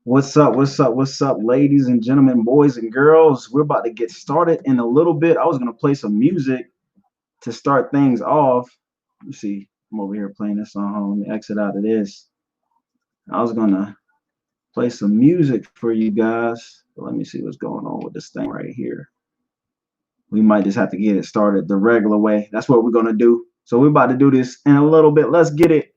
What's up? What's up? What's up, ladies and gentlemen, boys and girls? We're about to get started in a little bit. I was gonna play some music to start things off. Let's see. I'm over here playing this song. Let me exit out of this. I was gonna play some music for you guys. But let me see what's going on with this thing right here. We might just have to get it started the regular way. That's what we're gonna do. So we're about to do this in a little bit. Let's get it.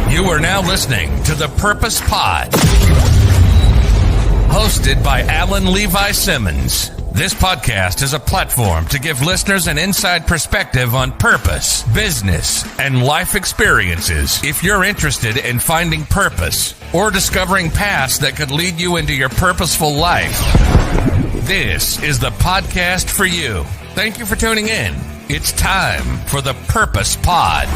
You are now listening to the Purpose Pod, hosted by Levi Simmons. This podcast is a platform to give listeners an inside perspective on purpose, business, and life experiences. If you're interested in finding purpose or discovering paths that could lead you into your purposeful life, this is the podcast for you. Thank you for tuning in. It's time for the Purpose Pod.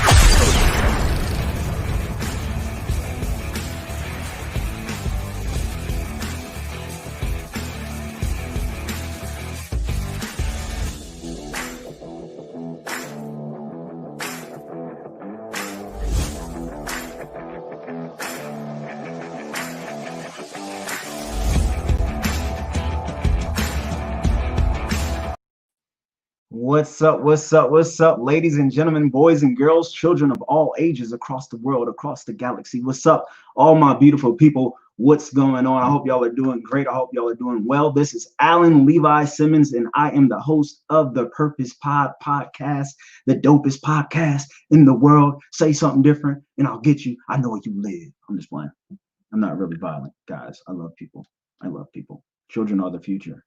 What's up? What's up? What's up, ladies and gentlemen, boys and girls, children of all ages across the world, across the galaxy? What's up, all my beautiful people? What's going on? I hope y'all are doing great. I hope y'all are doing well. This is Levi Simmons, and I am the host of the Purpose Pod podcast, the dopest podcast in the world. Say something different, and I'll get you. I know where you live. I'm just playing. I'm not really violent, guys. I love people. I love people. Children are the future.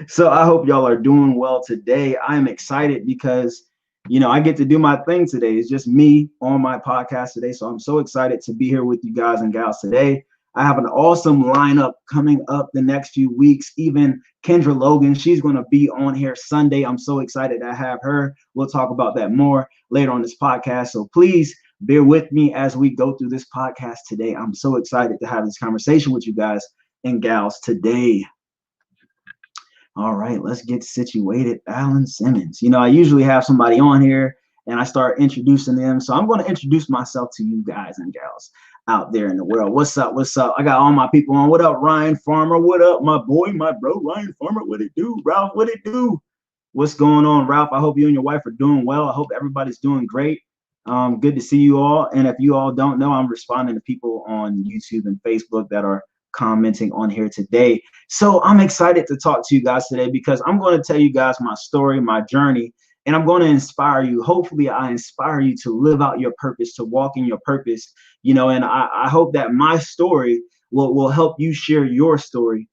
So I hope y'all are doing well today. I'm excited because, I get to do my thing today. It's just me on my podcast today. So I'm so excited to be here with you guys and gals today. I have an awesome lineup coming up the next few weeks. Even Kendra Logan, she's going to be on here Sunday. I'm so excited to have her. We'll talk about that more later on this podcast. So please bear with me as we go through this podcast today. I'm so excited to have this conversation with you guys and gals today. All right, let's get situated. Simmons. I usually have somebody on here and I start introducing them. So I'm going to introduce myself to you guys and gals out there in the world. What's up? What's up? I got all my people on. What up, Ryan Farmer? What up, my boy, my bro, Ryan Farmer? What it do? Ralph, what it do? What's going on, Ralph? I hope you and your wife are doing well. I hope everybody's doing great. Good to see you all. And if you all don't know, I'm responding to people on YouTube and Facebook that are commenting on here today. So I'm excited to talk to you guys today because I'm going to tell you guys my story, my journey, and I'm going to inspire you. Hopefully I inspire you to live out your purpose, to walk in your purpose, and I hope that my story will help you share your story.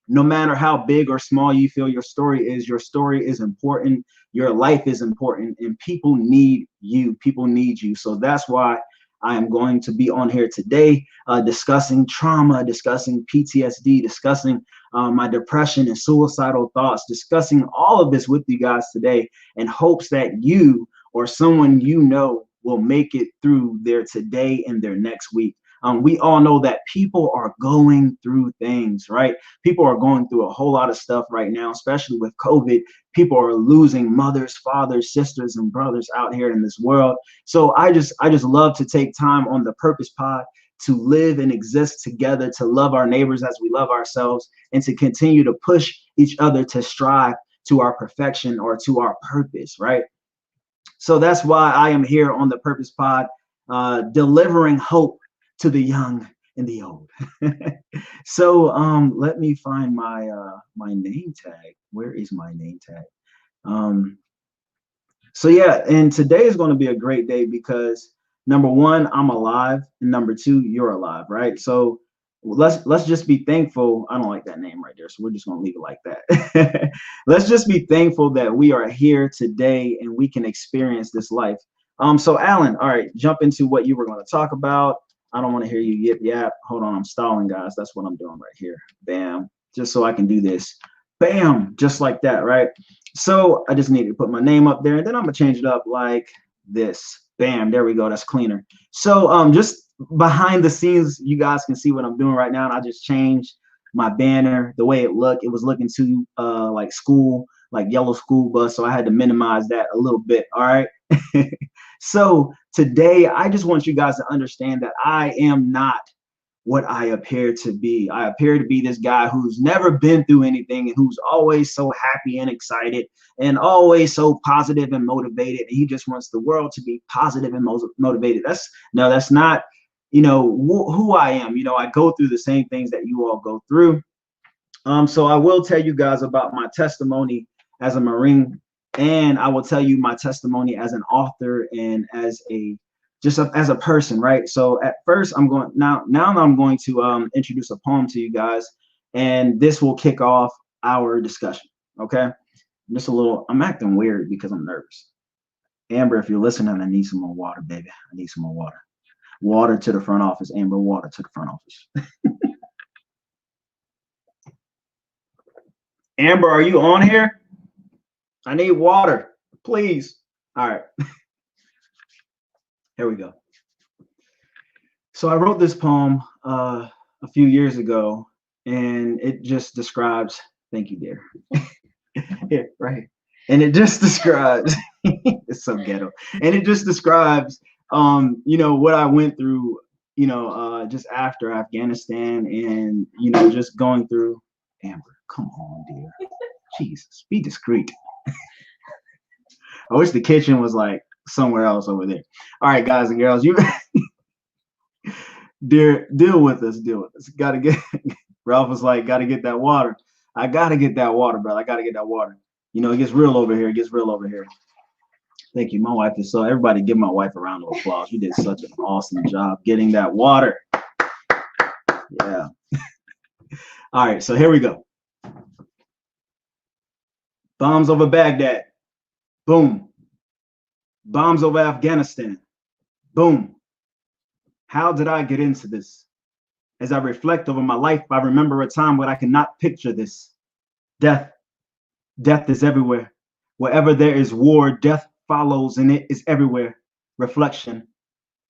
No matter how big or small you feel your story is important. Your life is important, and people need you. People need you. So that's why I am going to be on here today discussing trauma, discussing PTSD, discussing my depression and suicidal thoughts, discussing all of this with you guys today in hopes that you or someone will make it through their today and their next week. We all know that people are going through things, right? People are going through a whole lot of stuff right now, especially with COVID. People are losing mothers, fathers, sisters, and brothers out here in this world. So I just love to take time on the Purpose Pod to live and exist together, to love our neighbors as we love ourselves, and to continue to push each other to strive to our perfection or to our purpose, right? So that's why I am here on the Purpose Pod, delivering hope to the young and the old. So let me find my my name tag. Where is my name tag? So yeah, and today is going to be a great day because number one, I'm alive, and number two, you're alive, right? So let's just be thankful. I don't like that name right there, so we're just going to leave it like that. Let's just be thankful that we are here today and we can experience this life. So Alan, all right, jump into what you were going to talk about. I don't want to hear you yip yap. Hold on, I'm stalling, guys. That's what I'm doing right here. Bam, just so I can do this. Bam, just like that, right? So I just need to put my name up there, and then I'm gonna change it up like this. Bam, there we go. That's cleaner. So just behind the scenes, you guys can see what I'm doing right now, and I just changed my banner the way it looked. It was looking too like school, like yellow school bus, so I had to minimize that a little bit. All right. So today, I just want you guys to understand that I am not what I appear to be. I appear to be this guy who's never been through anything and who's always so happy and excited and always so positive and motivated. And he just wants the world to be positive and motivated. That's not, who I am. I go through the same things that you all go through. So I will tell you guys about my testimony as a Marine, and I will tell you my testimony as an author and as a person, right? So at first I'm going to introduce a poem to you guys, and this will kick off our discussion. Okay, I'm acting weird because I'm nervous. Amber, if you're listening, I need some more water, baby. I need some more water. Water to the front office, Amber. Water to the front office. Amber, are you on here? I need water, please. All right. Here we go. So I wrote this poem a few years ago, and it just describes, thank you, dear. Yeah, right. And it just describes, it's so ghetto. And it just describes, what I went through, just after Afghanistan and, just going through. Amber, come on, dear. Jesus, be discreet. I wish the kitchen was like somewhere else over there. All right, guys and girls, you deal with us. Gotta get Ralph was like, gotta get that water. I gotta get that water, bro. I gotta get that water. It gets real over here. Thank you. My wife is everybody give my wife a round of applause. You did such an awesome job getting that water. Yeah. All right, so here we go. Bombs over Baghdad. Boom. Bombs over Afghanistan. Boom. How did I get into this? As I reflect over my life, I remember a time when I cannot picture this. Death. Death is everywhere. Wherever there is war, death follows, and it is everywhere. Reflection.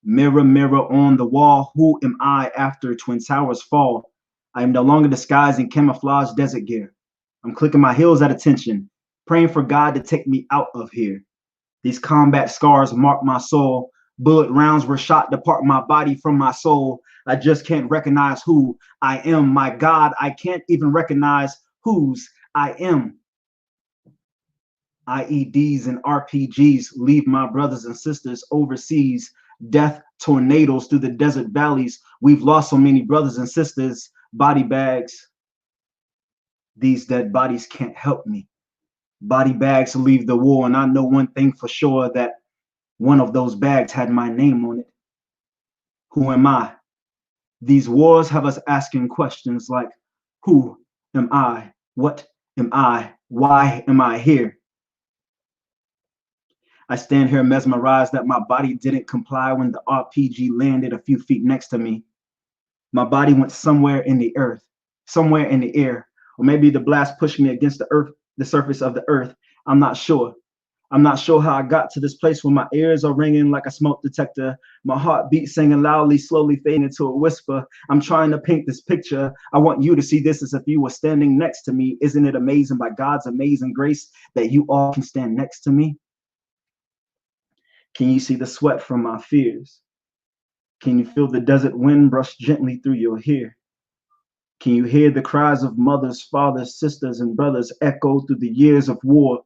Mirror, mirror on the wall, who am I after Twin Towers fall? I am no longer disguised in camouflage desert gear. I'm clicking my heels at attention, praying for God to take me out of here. These combat scars mark my soul. Bullet rounds were shot to part my body from my soul. I just can't recognize who I am. My God, I can't even recognize whose I am. IEDs and RPGs leave my brothers and sisters overseas. Death tornadoes through the desert valleys. We've lost so many brothers and sisters. Body bags. These dead bodies can't help me. Body bags leave the war, and I know one thing for sure, that one of those bags had my name on it. Who am I? These wars have us asking questions like, who am I? What am I? Why am I here? I stand here mesmerized that my body didn't comply when the RPG landed a few feet next to me. My body went somewhere in the earth, somewhere in the air, or maybe the blast pushed me against the surface of the earth. I'm not sure. I'm not sure how I got to this place where my ears are ringing like a smoke detector. My heartbeat singing loudly, slowly fading into a whisper. I'm trying to paint this picture. I want you to see this as if you were standing next to me. Isn't it amazing by God's amazing grace that you all can stand next to me? Can you see the sweat from my fears? Can you feel the desert wind brush gently through your hair? Can you hear the cries of mothers, fathers, sisters, and brothers echo through the years of war?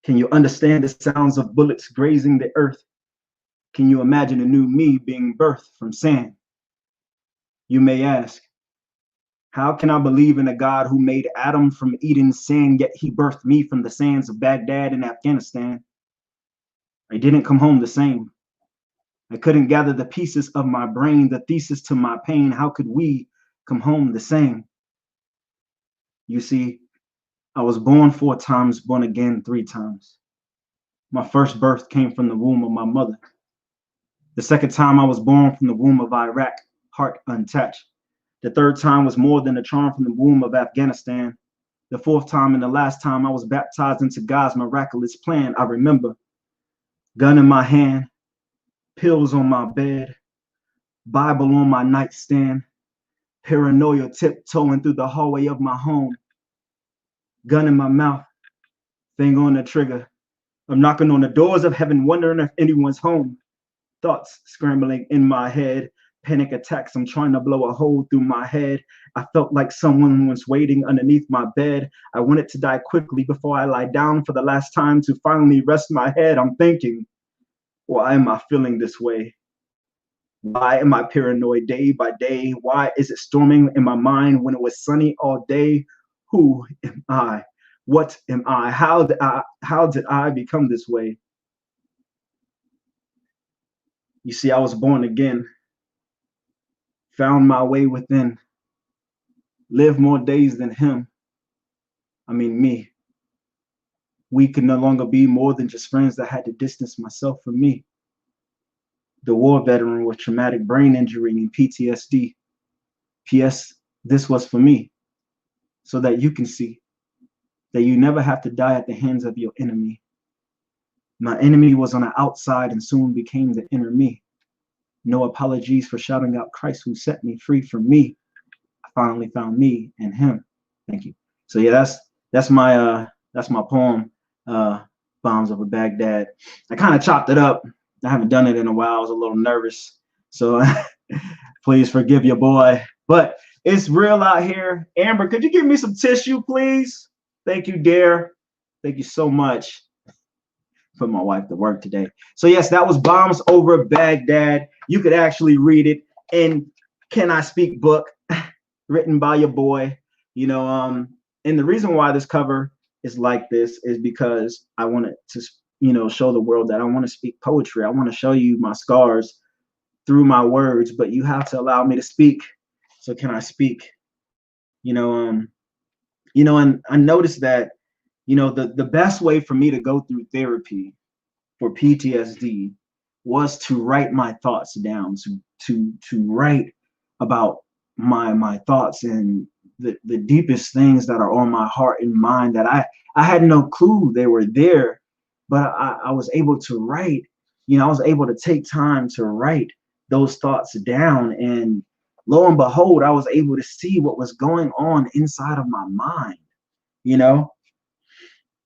Can you understand the sounds of bullets grazing the earth? Can you imagine a new me being birthed from sand? You may ask, how can I believe in a God who made Adam from Eden's sand, yet he birthed me from the sands of Baghdad and Afghanistan? I didn't come home the same. I couldn't gather the pieces of my brain, the thesis to my pain. How could we come home the same? You see, I was born 4 times, born again 3 times. My first birth came from the womb of my mother. The second time I was born from the womb of Iraq, heart untouched. The third time was more than a charm from the womb of Afghanistan. The fourth time and the last time I was baptized into God's miraculous plan. I remember gun in my hand, pills on my bed, Bible on my nightstand, paranoia tiptoeing through the hallway of my home, gun in my mouth, finger on the trigger. I'm knocking on the doors of heaven, wondering if anyone's home. Thoughts scrambling in my head, panic attacks. I'm trying to blow a hole through my head. I felt like someone was waiting underneath my bed. I wanted to die quickly before I lie down for the last time to finally rest my head. I'm thinking, why am I feeling this way? Why am I paranoid day by day? Why is it storming in my mind when it was sunny all day? Who am I? What am I? How did I become this way? You see, I was born again, found my way within, lived more days than him. I mean, me. We could no longer be more than just friends that had to distance myself from me. The war veteran with traumatic brain injury and PTSD. P.S. This was for me, so that you can see that you never have to die at the hands of your enemy. My enemy was on the outside and soon became the inner me. No apologies for shouting out Christ who set me free from me. I finally found me and him. Thank you. So yeah, that's my poem, Bombs Over Baghdad. I kind of chopped it up. I haven't done it in a while. I was a little nervous. So please forgive your boy. But it's real out here. Amber, could you give me some tissue, please? Thank you, dear. Thank you so much. Put my wife to work today. So yes, that was Bombs Over Baghdad. You could actually read it in Can I Speak book, written by your boy. You know, and the reason why this cover is like this is because I wanted to, show the world that I want to speak poetry. I want to show you my scars through my words, but you have to allow me to speak. So can I speak? And I noticed that, the best way for me to go through therapy for PTSD was to write my thoughts down, to write about my thoughts and the deepest things that are on my heart and mind that I had no clue they were there, but I was able to write. I was able to take time to write those thoughts down, and lo and behold, I was able to see what was going on inside of my mind.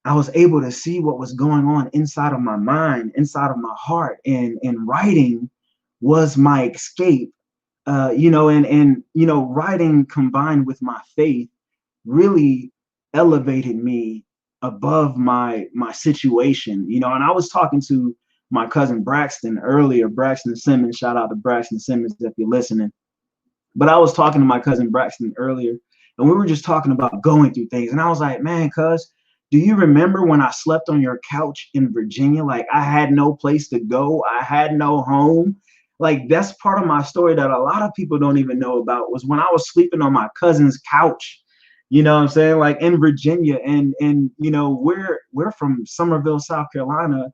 I was able to see what was going on inside of my mind, inside of my heart, and writing was my escape. Writing combined with my faith really elevated me above my situation. And I was talking to my cousin Braxton earlier, Braxton Simmons. Shout out to Braxton Simmons if you're listening. But I was talking to my cousin Braxton earlier, and we were just talking about going through things. And I was like, man, cuz, do you remember when I slept on your couch in Virginia? Like, I had no place to go. I had no home. Like, that's part of my story that a lot of people don't even know about, was when I was sleeping on my cousin's couch. You know what I'm saying? Like, in Virginia. And we're from Summerville, South Carolina,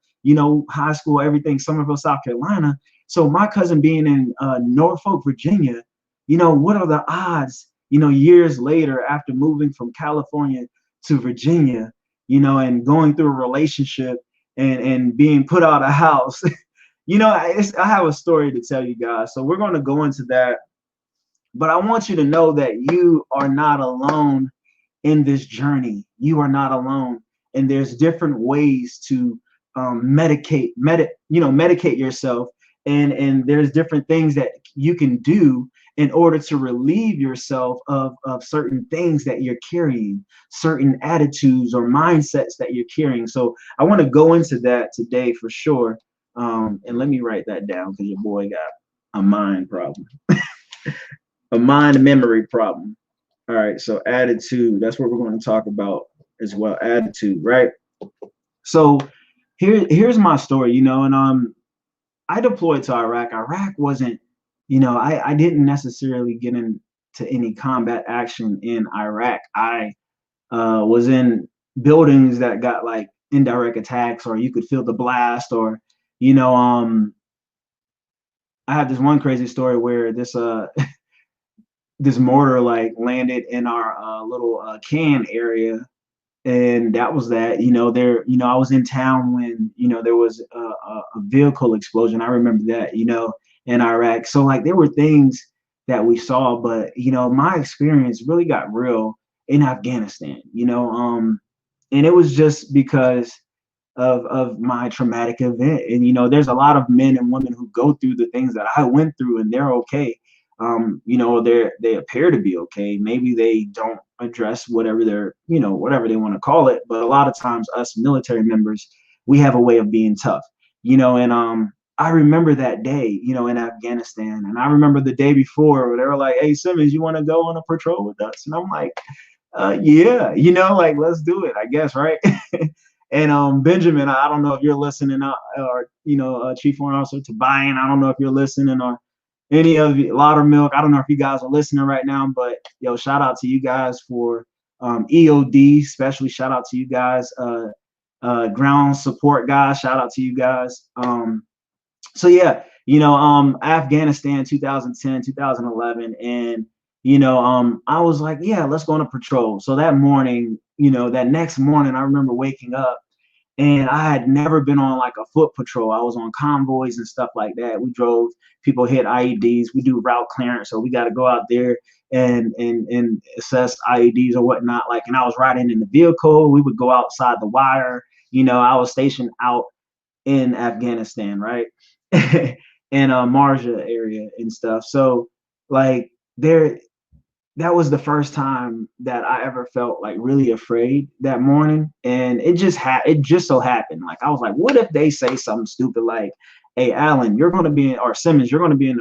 high school, everything, Summerville, South Carolina. So my cousin being in Norfolk, Virginia, what are the odds, years later after moving from California to Virginia, and going through a relationship and being put out of house. I have a story to tell you guys. So we're going to go into that. But I want you to know that you are not alone in this journey. You are not alone. And there's different ways to medicate yourself. And there's different things that you can do in order to relieve yourself of certain things that you're carrying, certain attitudes or mindsets that you're carrying. So I want to go into that today for sure. And let me write that down, because your boy got a mind problem, a mind memory problem. All right, so attitude, that's what we're going to talk about as well, attitude, right? So here's my story, and I deployed to Iraq. Iraq wasn't, I didn't necessarily get into any combat action in Iraq. I was in buildings that got like indirect attacks, or you could feel the blast, or I have this one crazy story where this this mortar like landed in our little can area, and that was that. I was in town when there was a vehicle explosion. I remember that, in Iraq. So like there were things that we saw, but my experience really got real in Afghanistan. And it was just because of my traumatic event. And there's a lot of men and women who go through the things that I went through, and they're okay. They appear to be okay. Maybe they don't address whatever whatever they want to call it. But a lot of times, us military members, we have a way of being tough. And I remember that day, in Afghanistan, and I remember the day before where they were like, "Hey, Simmons, you want to go on a patrol with us?" And I'm like, "Yeah, like let's do it, I guess, right?" And Benjamin, I don't know if you're listening, or Chief Warrant Officer Tobian, I don't know if you're listening, or any of you, Laudermilk, I don't know if you guys are listening right now, but shout out to you guys for EOD, especially shout out to you guys, ground support guys, shout out to you guys. So yeah, Afghanistan 2010, 2011, and I was like, yeah, let's go on a patrol. So that morning, that next morning, I remember waking up, and I had never been on like a foot patrol. I was on convoys and stuff like that. We drove, people hit IEDs. We do route clearance, so we got to go out there and assess IEDs or whatnot. Like, and I was riding in the vehicle. We would go outside the wire. I was stationed out in Afghanistan, right, in Marja area and stuff. So like that was the first time that I ever felt like really afraid that morning. And it just so happened. Like I was like, what if they say something stupid like, "Hey, Allen, you're going to be in," or Simmons, "you're going to be in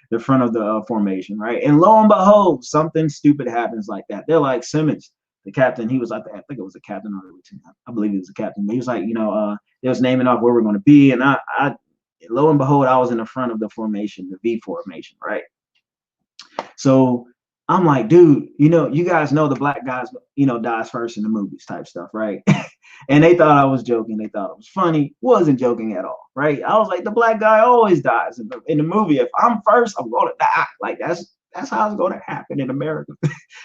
the front of the formation," right? And lo and behold, something stupid happens like that. They're like, "Simmons, the captain," he was like, I think it was the captain or the lieutenant. I believe he was the captain. But he was like, they was naming off where we're going to be. And I lo and behold, I was in the front of the formation, the V formation, right? So I'm like, dude, you guys know the black guys, dies first in the movies type stuff, right? And they thought I was joking. They thought it was funny. Wasn't joking at all, right? I was like, the black guy always dies in the movie. If I'm first, I'm going to die. Like that's how it's going to happen in America.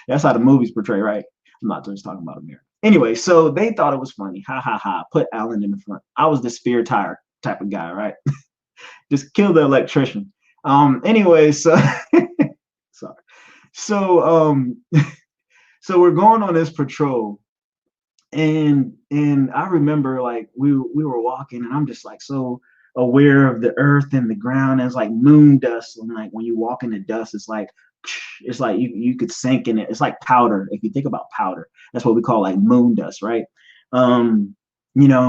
That's how the movies portray, right? I'm not just talking about America. Anyway, so they thought it was funny. Ha ha ha. Put Allen in the front. I was the spear tire type of guy, right? Just kill the electrician. Anyway, so sorry. So so we're going on this patrol, and I remember like we were walking, and I'm just like so aware of the earth and the ground. It's like moon dust, and like when you walk in the dust, it's like you could sink in it. It's like powder. If you think about powder, that's what we call like moon dust, right? And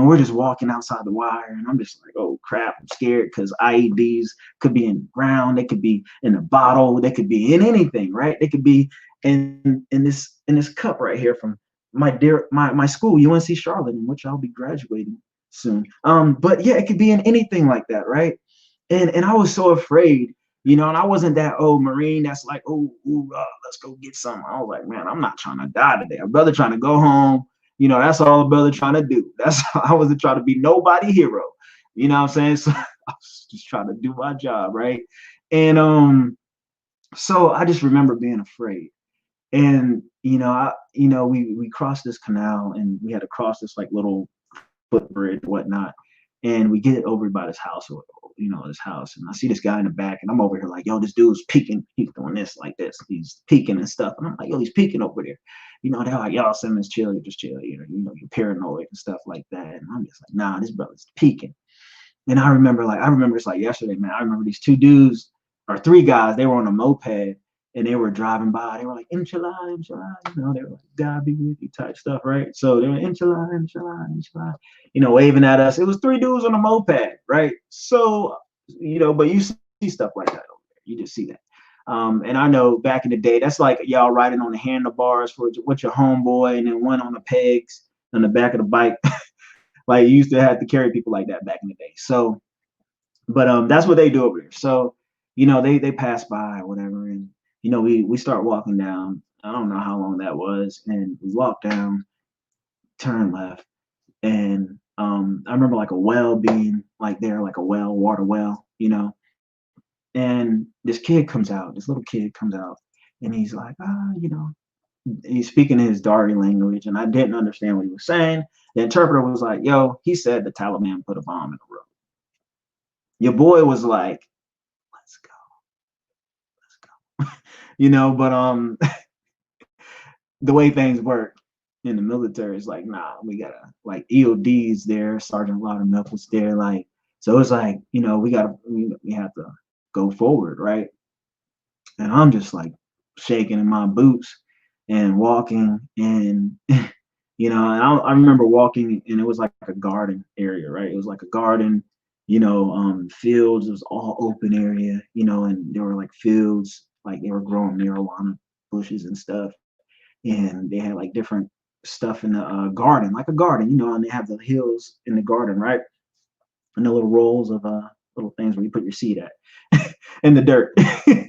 we're just walking outside the wire, and I'm just like, oh crap, I'm scared because IEDs could be in the ground, they could be in a bottle, they could be in anything, right? They could be in this cup right here from my school, UNC Charlotte, in which I'll be graduating soon. But yeah, it could be in anything like that, right? And I was so afraid, and I wasn't that old Marine that's like, let's go get some. I was like, man, I'm not trying to die today. I'd rather trying to go home. That's all a brother trying to do. I wasn't trying to be nobody hero. You know what I'm saying? So I was just trying to do my job, right? And so I just remember being afraid. And we crossed this canal, and we had to cross this like little footbridge, whatnot. And we get over by this house, this house, and I see this guy in the back, and I'm over here like, yo, this dude's peeking. He's doing this like this. He's peeking and stuff. And I'm like, yo, he's peeking over there. They're like, y'all, Simmons, chill, you just chill. You're paranoid and stuff like that. And I'm just like, nah, this brother's peeking. And I remember it's like yesterday, man. I remember these two dudes or three guys. They were on a moped, and they were driving by. They were like, inshallah, inshallah. They were like, God be with you type stuff, right? So they were inshallah, inshallah, inshallah, waving at us. It was three dudes on a moped, right? So, but you see stuff like that over there. You just see that. And I know back in the day, that's like y'all riding on the handlebars with your homeboy, and then one on the pegs on the back of the bike. Like you used to have to carry people like that back in the day. So, but that's what they do over there. So, they pass by or whatever, and we start walking down. I don't know how long that was, and we walk down, turn left, And I remember like a well being like there, like a well, water well, and this kid comes out, this little kid comes out, and he's like, he's speaking in his Dari language, and I didn't understand what he was saying. The interpreter was like, yo, he said the Taliban put a bomb in the road. Your boy was like, let's go, let's go. But the way things work in the military is like, nah, we gotta, like, EOD's there, Sergeant Loudermilk was there, like, so it's like, we have to go forward, right? And I'm just like shaking in my boots and walking, and I remember walking, and it was like a garden area, right? It was like a garden, fields. It was all open area, and there were like fields, like they were growing marijuana bushes and stuff, and they had like different stuff in the garden, like a garden, and they have the hills in the garden, right? And the little rolls of little things where you put your seed at in the dirt.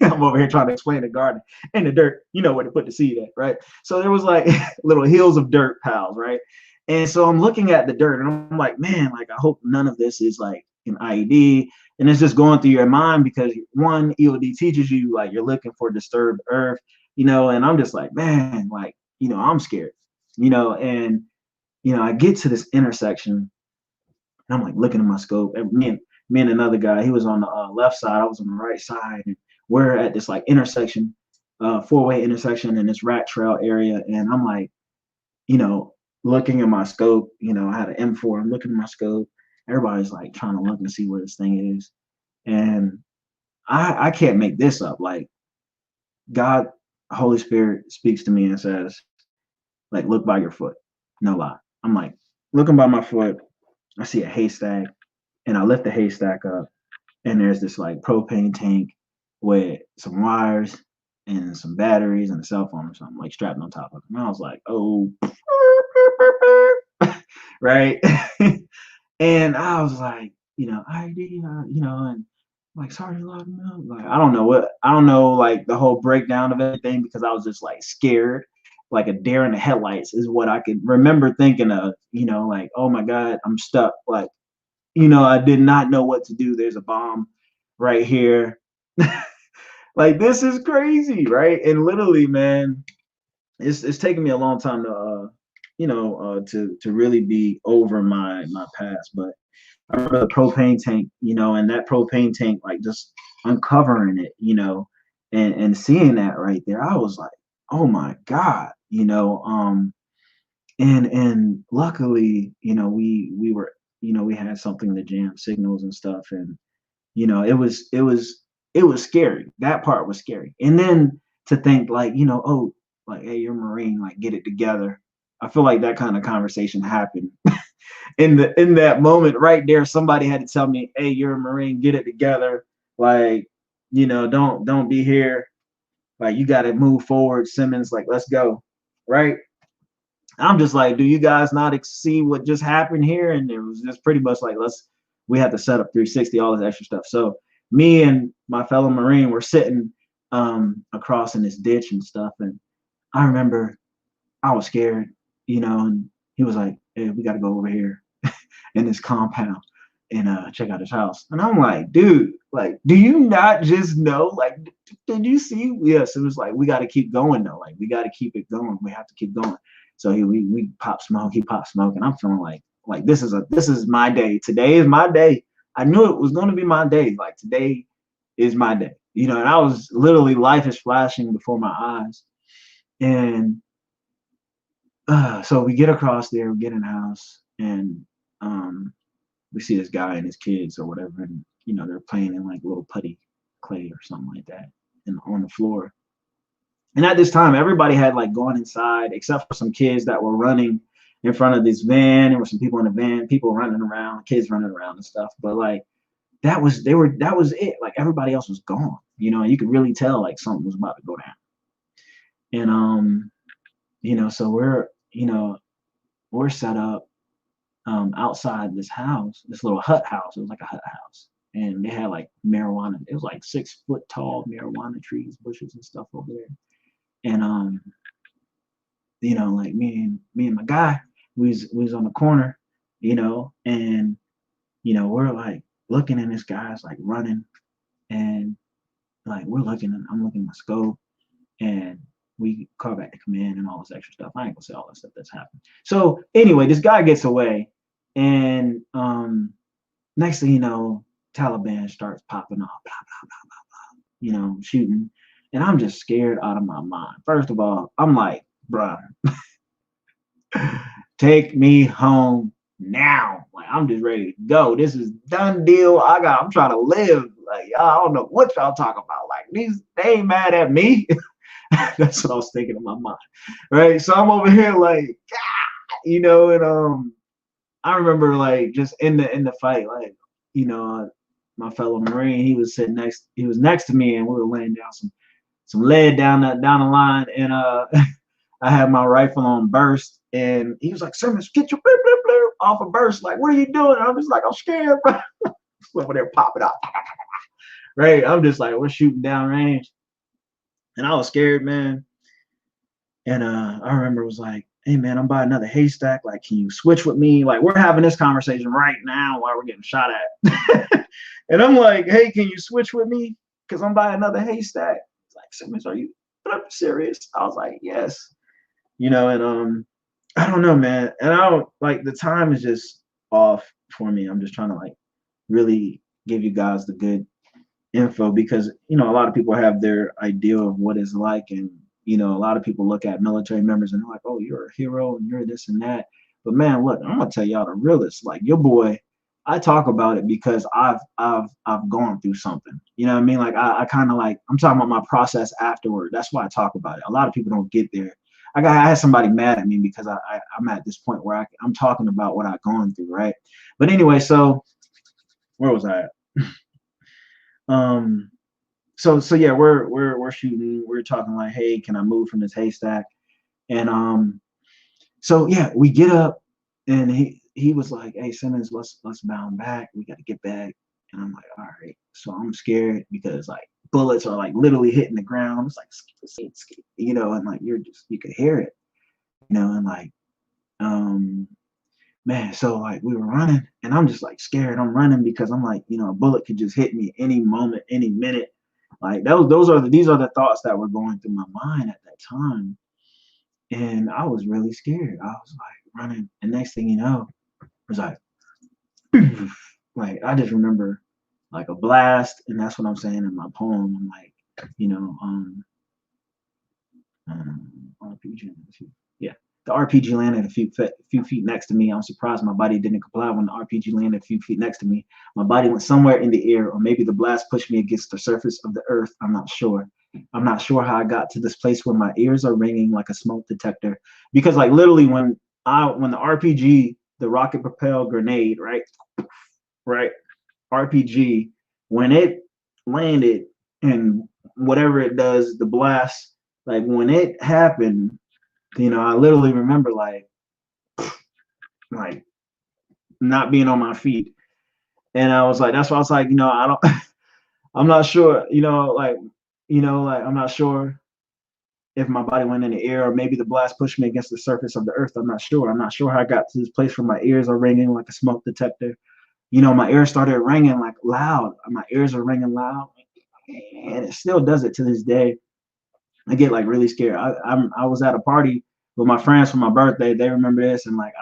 I'm over here trying to explain the garden in the dirt, where to put the seed at, right? So there was like little hills of dirt piles, right? And so I'm looking at the dirt, and I'm like, man, like I hope none of this is like an IED. And it's just going through your mind because one, EOD teaches you like you're looking for disturbed earth, and I'm just like, man, like, I'm scared, and I get to this intersection, and I'm like looking at my scope, and me and another guy, he was on the left side, I was on the right side, and we're at this like intersection, four-way intersection in this rat trail area, and I'm like, you know, looking at my scope, I had an M4, I'm looking at my scope, everybody's like trying to look and see where this thing is, and I can't make this up. Like God, Holy Spirit speaks to me and says, like, look by your foot, no lie. I'm like looking by my foot, I see a haystack, and I lift the haystack up, and there's this like propane tank with some wires and some batteries and a cell phone or something like strapped on top of it. And I was like, oh, right. And I was like, ID, and like, sorry, like, I don't know, like the whole breakdown of everything because I was just like scared, like a deer in the headlights is what I could remember thinking of, like, oh my God, I'm stuck. Like, I did not know what to do. There's a bomb right here. Like, this is crazy, right? And literally, man, it's taken me a long time to to really be over my past. But I remember the propane tank, and that propane tank, like just uncovering it, and seeing that right there, I was like, oh my God, and luckily, we were, we had something to jam signals and stuff, and it was scary. That part was scary. And then to think like, oh, like, hey, you're a Marine, like get it together. I feel like that kind of conversation happened in that moment right there. Somebody had to tell me, hey, you're a Marine, get it together. Like, don't be here. Like, you got to move forward, Simmons. Like, let's go, right? I'm just like, do you guys not see what just happened here? And it was just pretty much like, we had to set up 360, all this extra stuff. So me and my fellow Marine were sitting across in this ditch and stuff. And I remember I was scared, and he was like, hey, we got to go over here in this compound and check out his house. And I'm like, dude, like, do you not just know? Like, did you see? Yes, it was like, we got to keep going though. Like, we got to keep it going. We have to keep going. So we pop smoke, he pop smoke, and I'm feeling like this is my day. Today is my day. I knew it was gonna be my day. Like, today is my day. And I was literally, life is flashing before my eyes. And so we get across there, we get in the house, and we see this guy and his kids or whatever, and they're playing in like little putty clay or something like that, and on the floor. And at this time, everybody had like gone inside except for some kids that were running in front of this van. There were some people in the van, people running around, kids running around and stuff. But like, that was it. Like, everybody else was gone. You could really tell like something was about to go down. And so we're set up outside this house, this little hut house. It was like a hut house. And they had like marijuana. It was like 6-foot tall marijuana trees, bushes and stuff over there. And like me and my guy, we was on the corner and we're like looking, and this guy's like running, and like I'm looking at my scope, and we call back the command and all this extra stuff. I ain't gonna say all that stuff that's happened. So anyway, this guy gets away, and next thing you know, Taliban starts popping off, blah, blah, blah, blah, blah, shooting. And I'm just scared out of my mind. First of all, I'm like, bruh, take me home now. Like, I'm just ready to go. This is done deal. I'm trying to live. Like, y'all, I don't know what y'all talking about. Like, they ain't mad at me. That's what I was thinking in my mind. Right. So I'm over here like, and I remember like just in the fight, like, my fellow Marine, he was next to me, and we were laying down some lead down the line, and I had my rifle on burst, and he was like, Simmons, get your blip, blip, blip off of burst. Like, what are you doing? And I'm just like, I'm scared, bro. Over there, pop it up. Right. I'm just like, we're shooting down range. And I was scared, man. And I remember it was like, hey man, I'm by another haystack. Like, can you switch with me? Like, we're having this conversation right now while we're getting shot at. And I'm like, hey, can you switch with me? Because I'm by another haystack. It's like, Simmons, are you serious? I was like, yes. And I don't know, man. And I don't like, the time is just off for me. I'm just trying to like really give you guys the good info, because a lot of people have their idea of what it's like, and a lot of people look at military members and they're like, oh, you're a hero and you're this and that. But man, look, I'm gonna tell y'all the realest. Like, your boy, I talk about it because I've gone through something. You know what I mean? Like, I kind of like, I'm talking about my process afterward. That's why I talk about it. A lot of people don't get there. I had somebody mad at me because I'm at this point where I'm talking about what I've gone through, right? But anyway, so where was I at? So yeah, we're shooting. We're talking like, hey, can I move from this haystack? And so yeah, we get up, and he was like, hey, Simmons, let's bound back. We got to get back. And I'm like, all right. So I'm scared because like bullets are like literally hitting the ground. It's like, and like you could hear it, and like, man. So like we were running, and I'm just like scared. I'm running because I'm like, a bullet could just hit me any moment, any minute. Like these are the thoughts that were going through my mind at that time. And I was really scared. I was like running, and next thing you know, it was like, like I just remember like a blast, and that's what I'm saying in my poem. I'm like, RPG, yeah. The RPG landed a few feet next to me. I'm surprised my body didn't comply when the RPG landed a few feet next to me. My body went somewhere in the air, or maybe the blast pushed me against the surface of the earth. I'm not sure. I'm not sure how I got to this place where my ears are ringing like a smoke detector. Because like literally when the RPG, the rocket propelled grenade, right, RPG, when it landed and whatever it does, the blast, like when it happened, I literally remember like not being on my feet. And I was like, that's why I was like, I'm not sure, I'm not sure if my body went in the air, or maybe the blast pushed me against the surface of the earth. I'm not sure. I'm not sure how I got to this place where my ears are ringing like a smoke detector. My ears started ringing like loud. My ears are ringing loud, and it still does it to this day. I get like really scared. I was at a party with my friends for my birthday. They remember this, and like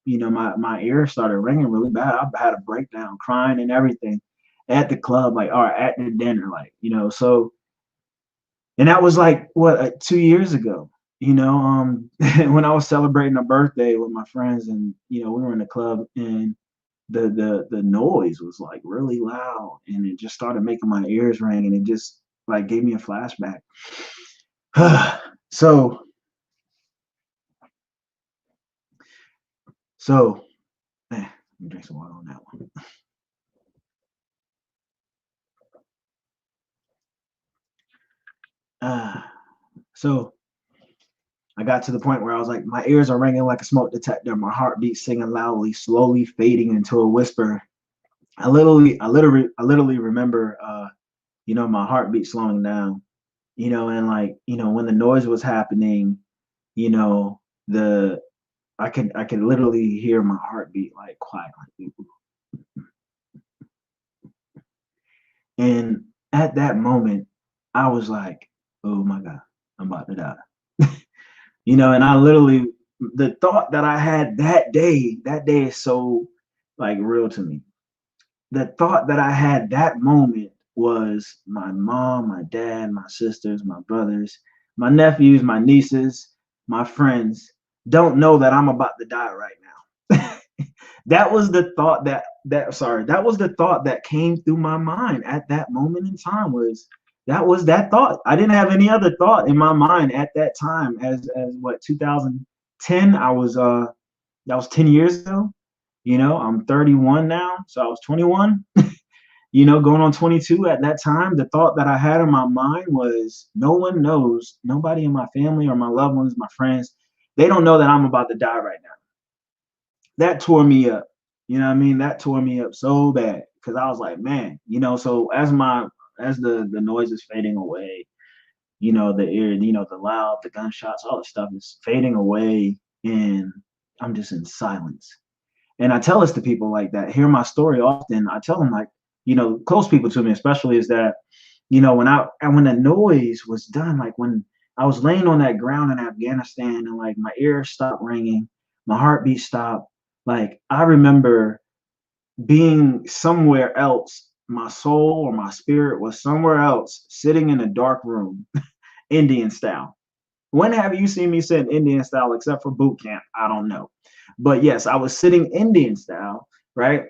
my ears started ringing really bad. I had a breakdown, crying and everything at the club, like, or at the dinner, like, so. And that was like what 2 years ago, when I was celebrating a birthday with my friends, and we were in the club, and the noise was like really loud, and it just started making my ears ring, and it just like gave me a flashback. so man, let me drink some water on that one. So I got to the point where I was like, my ears are ringing like a smoke detector, my heartbeat singing loudly, slowly fading into a whisper. I literally remember my heartbeat slowing down, and like, when the noise was happening, the I can literally hear my heartbeat like quiet, like, and at that moment, I was like, oh my God, I'm about to die. And I literally, the thought that I had that day is so like real to me. The thought that I had that moment was my mom, my dad, my sisters, my brothers, my nephews, my nieces, my friends don't know that I'm about to die right now. That was the thought that was the thought that came through my mind at that moment in time. Was that thought. I didn't have any other thought in my mind at that time. As what, 2010, that was 10 years ago. I'm 31 now, so I was 21, going on 22 at that time. The thought that I had in my mind was, no one knows, nobody in my family or my loved ones, my friends, they don't know that I'm about to die right now. That tore me up. You know what I mean? That tore me up so bad, because I was like, man, so as the noise is fading away, the ear, the loud, the gunshots, all the stuff is fading away, and I'm just in silence. And I tell this to people like that hear my story often. I tell them, like, close people to me especially, is that, when the noise was done, like when I was laying on that ground in Afghanistan, and like my ears stopped ringing, my heartbeat stopped. Like, I remember being somewhere else. My soul or my spirit was somewhere else, sitting in a dark room, Indian style. When have you seen me sit Indian style except for boot camp? I don't know. But yes, I was sitting Indian style, right?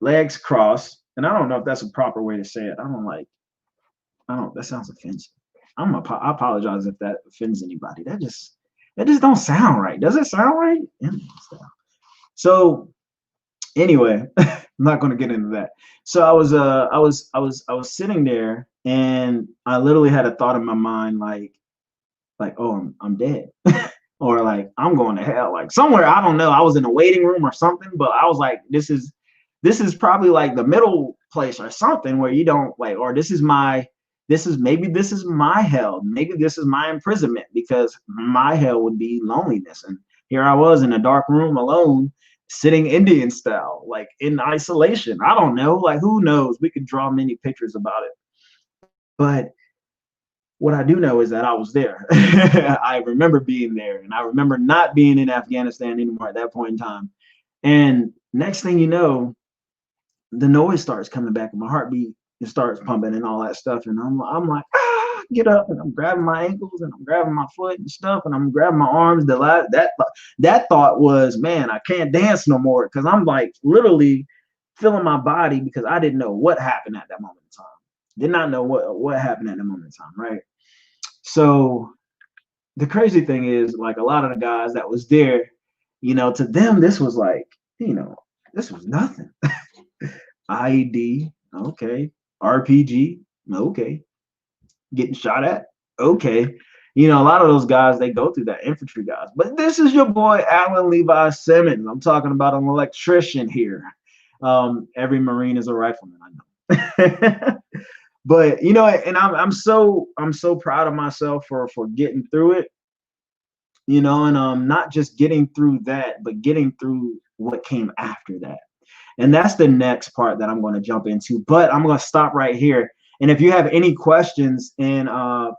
Legs crossed. And I don't know if that's a proper way to say it. That sounds offensive. I apologize if that offends anybody. That just don't sound right. Does it sound right? Indian style. So anyway, I'm not going to get into that. So I was sitting there, and I literally had a thought in my mind, like, oh, I'm dead. Or like, I'm going to hell, like somewhere, I don't know. I was in a waiting room or something, but I was like, this is probably like the middle place or something, where you don't like, or maybe this is my hell, maybe this is my imprisonment, because my hell would be loneliness. And here I was in a dark room alone, sitting Indian style, like in isolation. I don't know, like, who knows, we could draw many pictures about it, but what I do know is that I was there. I remember being there, and I remember not being in Afghanistan anymore at that point in time. And next thing you know, the noise starts coming back, and my heartbeat, it starts pumping and all that stuff. And I'm like, get up, and I'm grabbing my ankles, and I'm grabbing my foot and stuff, and I'm grabbing my arms. That thought was, man, I can't dance no more, because I'm like literally feeling my body, because I didn't know what happened at that moment in time. Did not know what happened at that moment in time, right? So the crazy thing is, like, a lot of the guys that was there, to them, this was like, this was nothing. IED, okay. RPG, okay. Getting shot at, okay. A lot of those guys, they go through that, infantry guys. But this is your boy, Alan Levi Simmons. I'm talking about an electrician here. Every Marine is a rifleman, I know. But and I'm so proud of myself for getting through it, and not just getting through that, but getting through what came after that. And that's the next part that I'm going to jump into. But I'm going to stop right here. And if you have any questions, and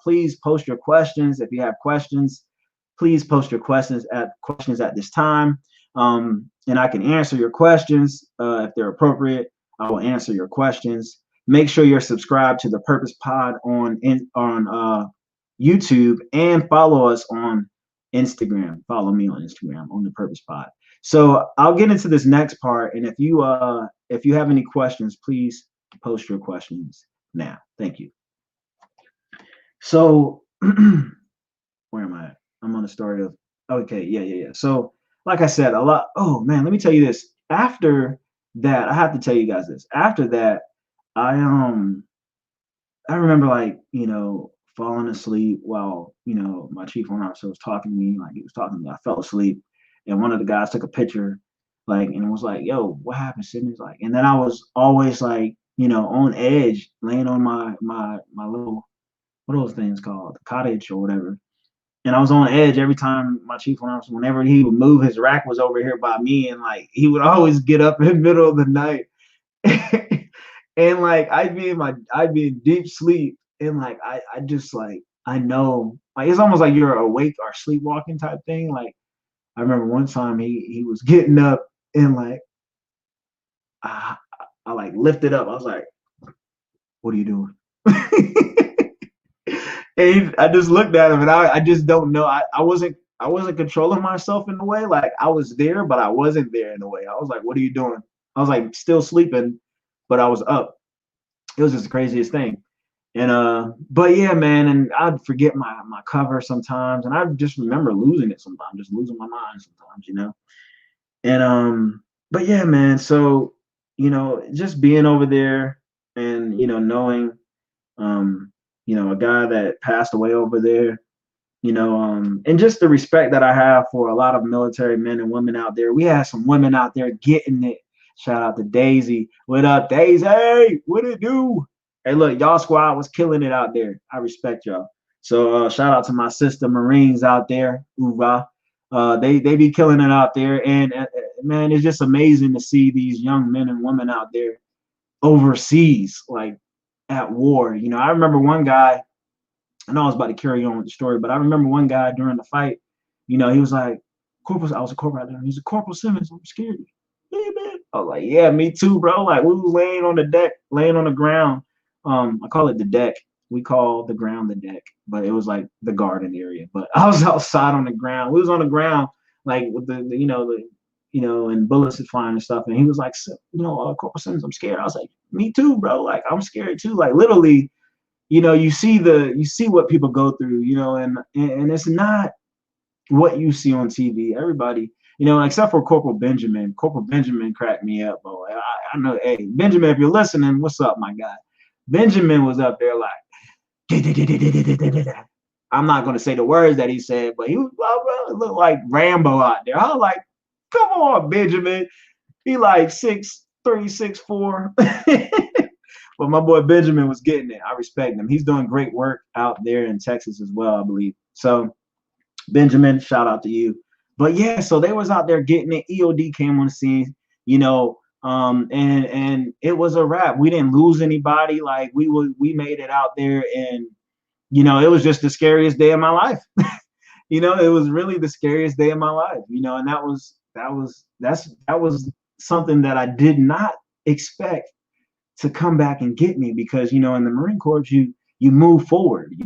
please post your questions. If you have questions, please post your questions at this time. And I can answer your questions if they're appropriate. I will answer your questions. Make sure you're subscribed to the Purpose Pod on YouTube, and follow us on Instagram. Follow me on Instagram on the Purpose Pod. So I'll get into this next part, and if you have any questions, please post your questions now. Thank you. So where am I? I'm on the story of, okay, yeah. So like I said, a lot. Oh man, let me tell you this. After that, I have to tell you guys this. After that, I remember, like, falling asleep while, my chief warrant officer was talking to me. Like, he was talking to me, I fell asleep, and one of the guys took a picture, like, and it was like, yo, what happened, Simmons? Like, and then I was always like, on edge, laying on my little, what are those things called, the cottage or whatever. And I was on edge every time my chief went off. Whenever he would move, his rack was over here by me, and like he would always get up in the middle of the night, and like I'd be in deep sleep, and like I just like I know like it's almost like you're awake or sleepwalking type thing. Like I remember one time he was getting up and like I like lifted up. I was like, "What are you doing?" And I just looked at him, and I just don't know. I wasn't controlling myself in a way. Like I was there, but I wasn't there in a way. I was like, "What are you doing?" I was like still sleeping, but I was up. It was just the craziest thing. And but yeah, man, and I'd forget my cover sometimes, and I just remember losing it sometimes, just losing my mind sometimes, you know. And but yeah, man, so just being over there and knowing a guy that passed away over there, and just the respect that I have for a lot of military men and women out there. We had some women out there getting it. Shout out to Daisy. What up, Daisy? Hey, what it do? Hey, look, y'all squad was killing it out there. I respect y'all. So shout out to my sister Marines out there. Hoorah. They be killing it out there. And man, it's just amazing to see these young men and women out there overseas, like at war. I remember one guy, I know I was about to carry on with the story, but I remember one guy during the fight, he was like, Corporal, I was a corporal out there. He's a Corporal Simmons, I'm scared. Yeah, man. I was like, yeah, me too, bro. Like we was laying on the deck, laying on the ground. I call it the deck. We call the ground the deck, but it was like the garden area. But I was outside on the ground. We was on the ground, like with and bullets flying and stuff. And he was like, Corporal Simmons, I'm scared. I was like, me too, bro. Like I'm scared too. Like literally, you see what people go through, and it's not what you see on TV. Everybody, except for Corporal Benjamin. Corporal Benjamin cracked me up, boy. I know, hey, Benjamin, if you're listening, what's up, my guy? Benjamin was up there like, I'm not going to say the words that he said, but he was, it looked like Rambo out there. I was like, come on, Benjamin. He like 6'3", 6'4". But my boy Benjamin was getting it. I respect him. He's doing great work out there in Texas as well, I believe. So Benjamin, shout out to you. But yeah, so they was out there getting it. EOD came on the scene, and it was a wrap. We didn't lose anybody. Like we made it out there, and it was just the scariest day of my life. It was really the scariest day of my life. And that was something that I did not expect to come back and get me, because in the Marine Corps you move forward, you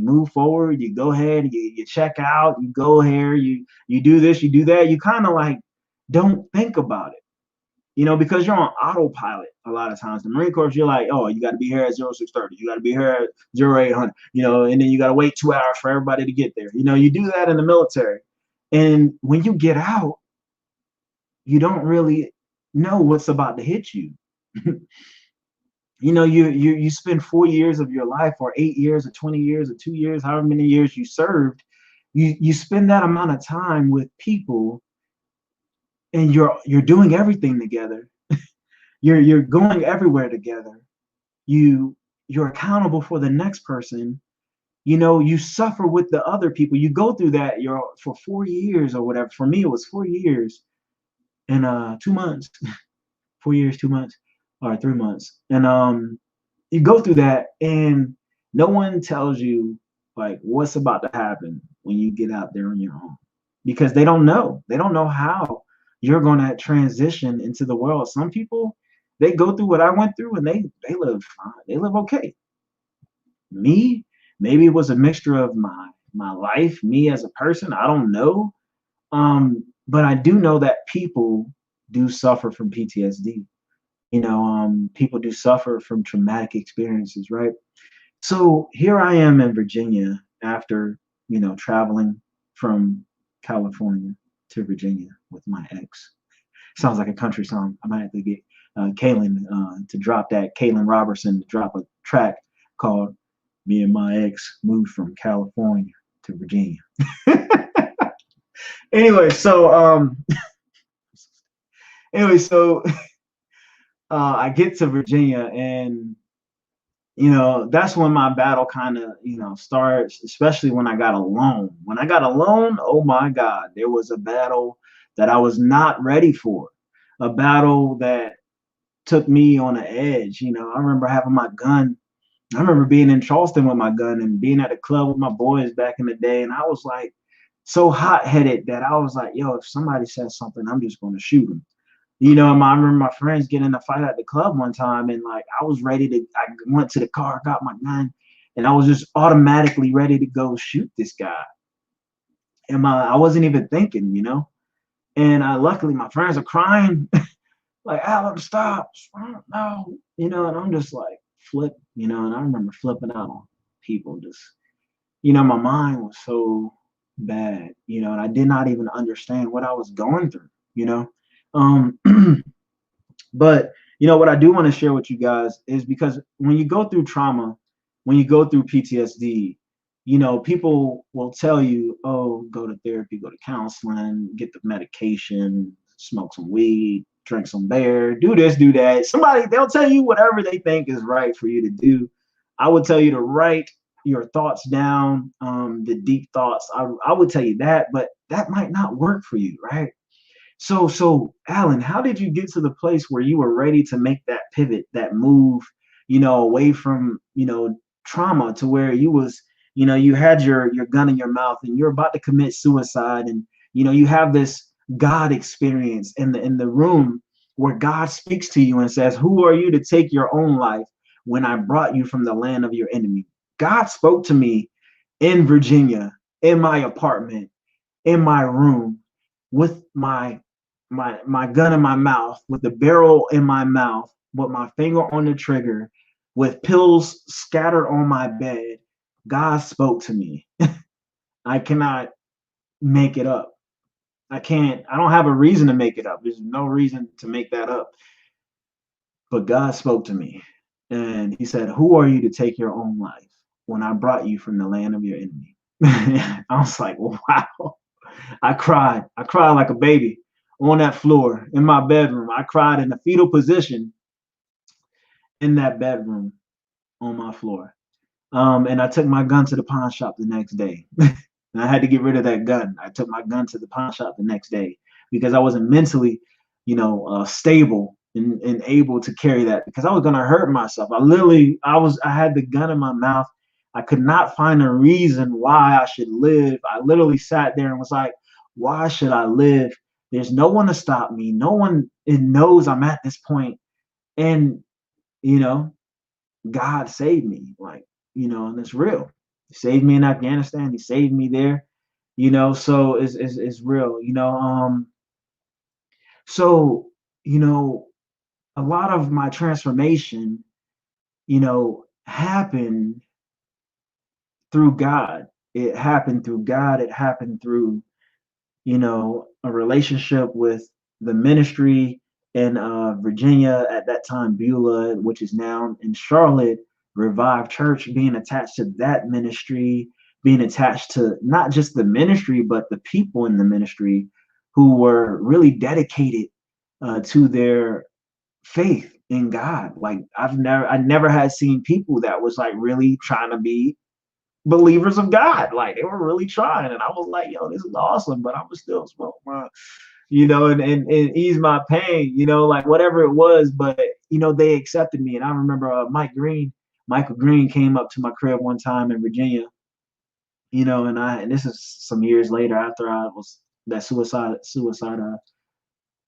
go ahead, you check out, you go here, you do this, you do that, you kind of like don't think about it, because you're on autopilot a lot of times. The Marine Corps, you're like, oh, you got to be here at 0630, you got to be here at 0800, and then you got to wait 2 hours for everybody to get there. You do that in the military, and when you get out, you don't really know what's about to hit you. You spend 4 years of your life, or 8 years, or 20 years, or 2 years, however many years you served. You spend that amount of time with people, and you're doing everything together. You're going everywhere together. You're accountable for the next person. You suffer with the other people. You go through that for 4 years or whatever. For me, it was 4 years and 2 months. 4 years, 2 months, or 3 months. And you go through that, and no one tells you like what's about to happen when you get out there on your own, because they don't know. They don't know how you're going to transition into the world. Some people, they go through what I went through, and they live fine. They live okay. Me, maybe it was a mixture of my life, me as a person. I don't know. But I do know that people do suffer from PTSD. People do suffer from traumatic experiences, right? So here I am in Virginia after, traveling from California to Virginia with my ex. Sounds like a country song. I might have to get Kaylin to drop that, Kaylin Robertson to drop a track called "Me and My Ex Moved from California to Virginia." Anyway, so I get to Virginia, and that's when my battle kind of, starts, especially when I got alone. When I got alone, oh my God, there was a battle that I was not ready for, a battle that took me on the edge. I remember having my gun. I remember being in Charleston with my gun and being at a club with my boys back in the day. And I was like so hot headed that I was like, yo, if somebody says something, I'm just going to shoot them. I remember my friends getting in a fight at the club one time, and like I was ready to. I went to the car, got my gun, and I was just automatically ready to go shoot this guy. And I wasn't even thinking. And luckily, my friends are crying, like, Alan, stop, no, and I'm just like flip, and I remember flipping out on people. Just, my mind was so bad, and I did not even understand what I was going through. Um, But what I do want to share with you guys is, because when you go through trauma, when you go through PTSD, people will tell you, oh, go to therapy, go to counseling, get the medication, smoke some weed, drink some beer, do this, do that. They'll tell you whatever they think is right for you to do. I would tell you to write your thoughts down, the deep thoughts. I would tell you that, but that might not work for you, right? So Alan, how did you get to the place where you were ready to make that pivot, that move, away from, trauma, to where you had your gun in your mouth and you're about to commit suicide, and you have this God experience in the room where God speaks to you and says, "Who are you to take your own life when I brought you from the land of your enemy?" God spoke to me in Virginia, in my apartment, in my room, with my gun in my mouth, with the barrel in my mouth, with my finger on the trigger, with pills scattered on my bed. God spoke to me. I cannot make it up. I don't have a reason to make it up. There's no reason to make that up. But God spoke to me, and he said, "Who are you to take your own life when I brought you from the land of your enemy?" I was like, wow. I cried. I cried like a baby on that floor in my bedroom. I cried in a fetal position in that bedroom on my floor. And I took my gun to the pawn shop the next day. And I had to get rid of that gun. I took my gun to the pawn shop the next day because I wasn't mentally, stable and able to carry that, because I was gonna hurt myself. I had the gun in my mouth. I could not find a reason why I should live. I literally sat there and was like, why should I live? There's no one to stop me. No one knows I'm at this point. And, you know, God saved me, like, and it's real. He saved me in Afghanistan. He saved me there, so it's real, so, you know, a lot of my transformation, happened through God. It happened through God. It happened through, a relationship with the ministry in Virginia at that time, Beulah, which is now in Charlotte, Revive Church, being attached to that ministry, being attached to not just the ministry, but the people in the ministry who were really dedicated to their faith in God. Like I never had seen people that was like really trying to be believers of God. Like they were really trying. And I was like, yo, this is awesome, but I was still smoking my, and ease my pain, like whatever it was. But, they accepted me. And I remember Michael Green came up to my crib one time in Virginia, and this is some years later after I was that suicide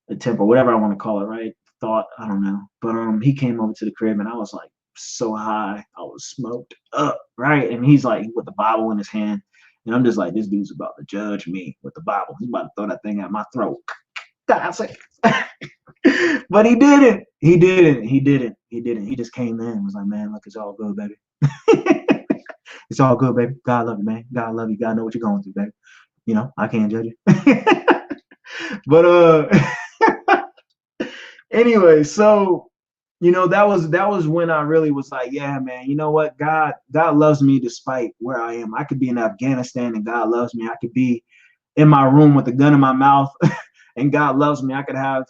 attempt or whatever I want to call it, right? Thought, I don't know. But he came over to the crib and I was like so high. I was smoked up, right? And he's like with the Bible in his hand. And I'm just like, this dude's about to judge me with the Bible. He's about to throw that thing at my throat. God's like, but he didn't. He didn't. He didn't. He didn't. He just came in and was like, man, look, it's all good, baby. It's all good, baby. God love you, man. God love you. God know what you're going through, baby. I can't judge you. But anyway, so that was when I really was like, yeah, man, you know what? God loves me despite where I am. I could be in Afghanistan and God loves me. I could be in my room with a gun in my mouth and God loves me. I could have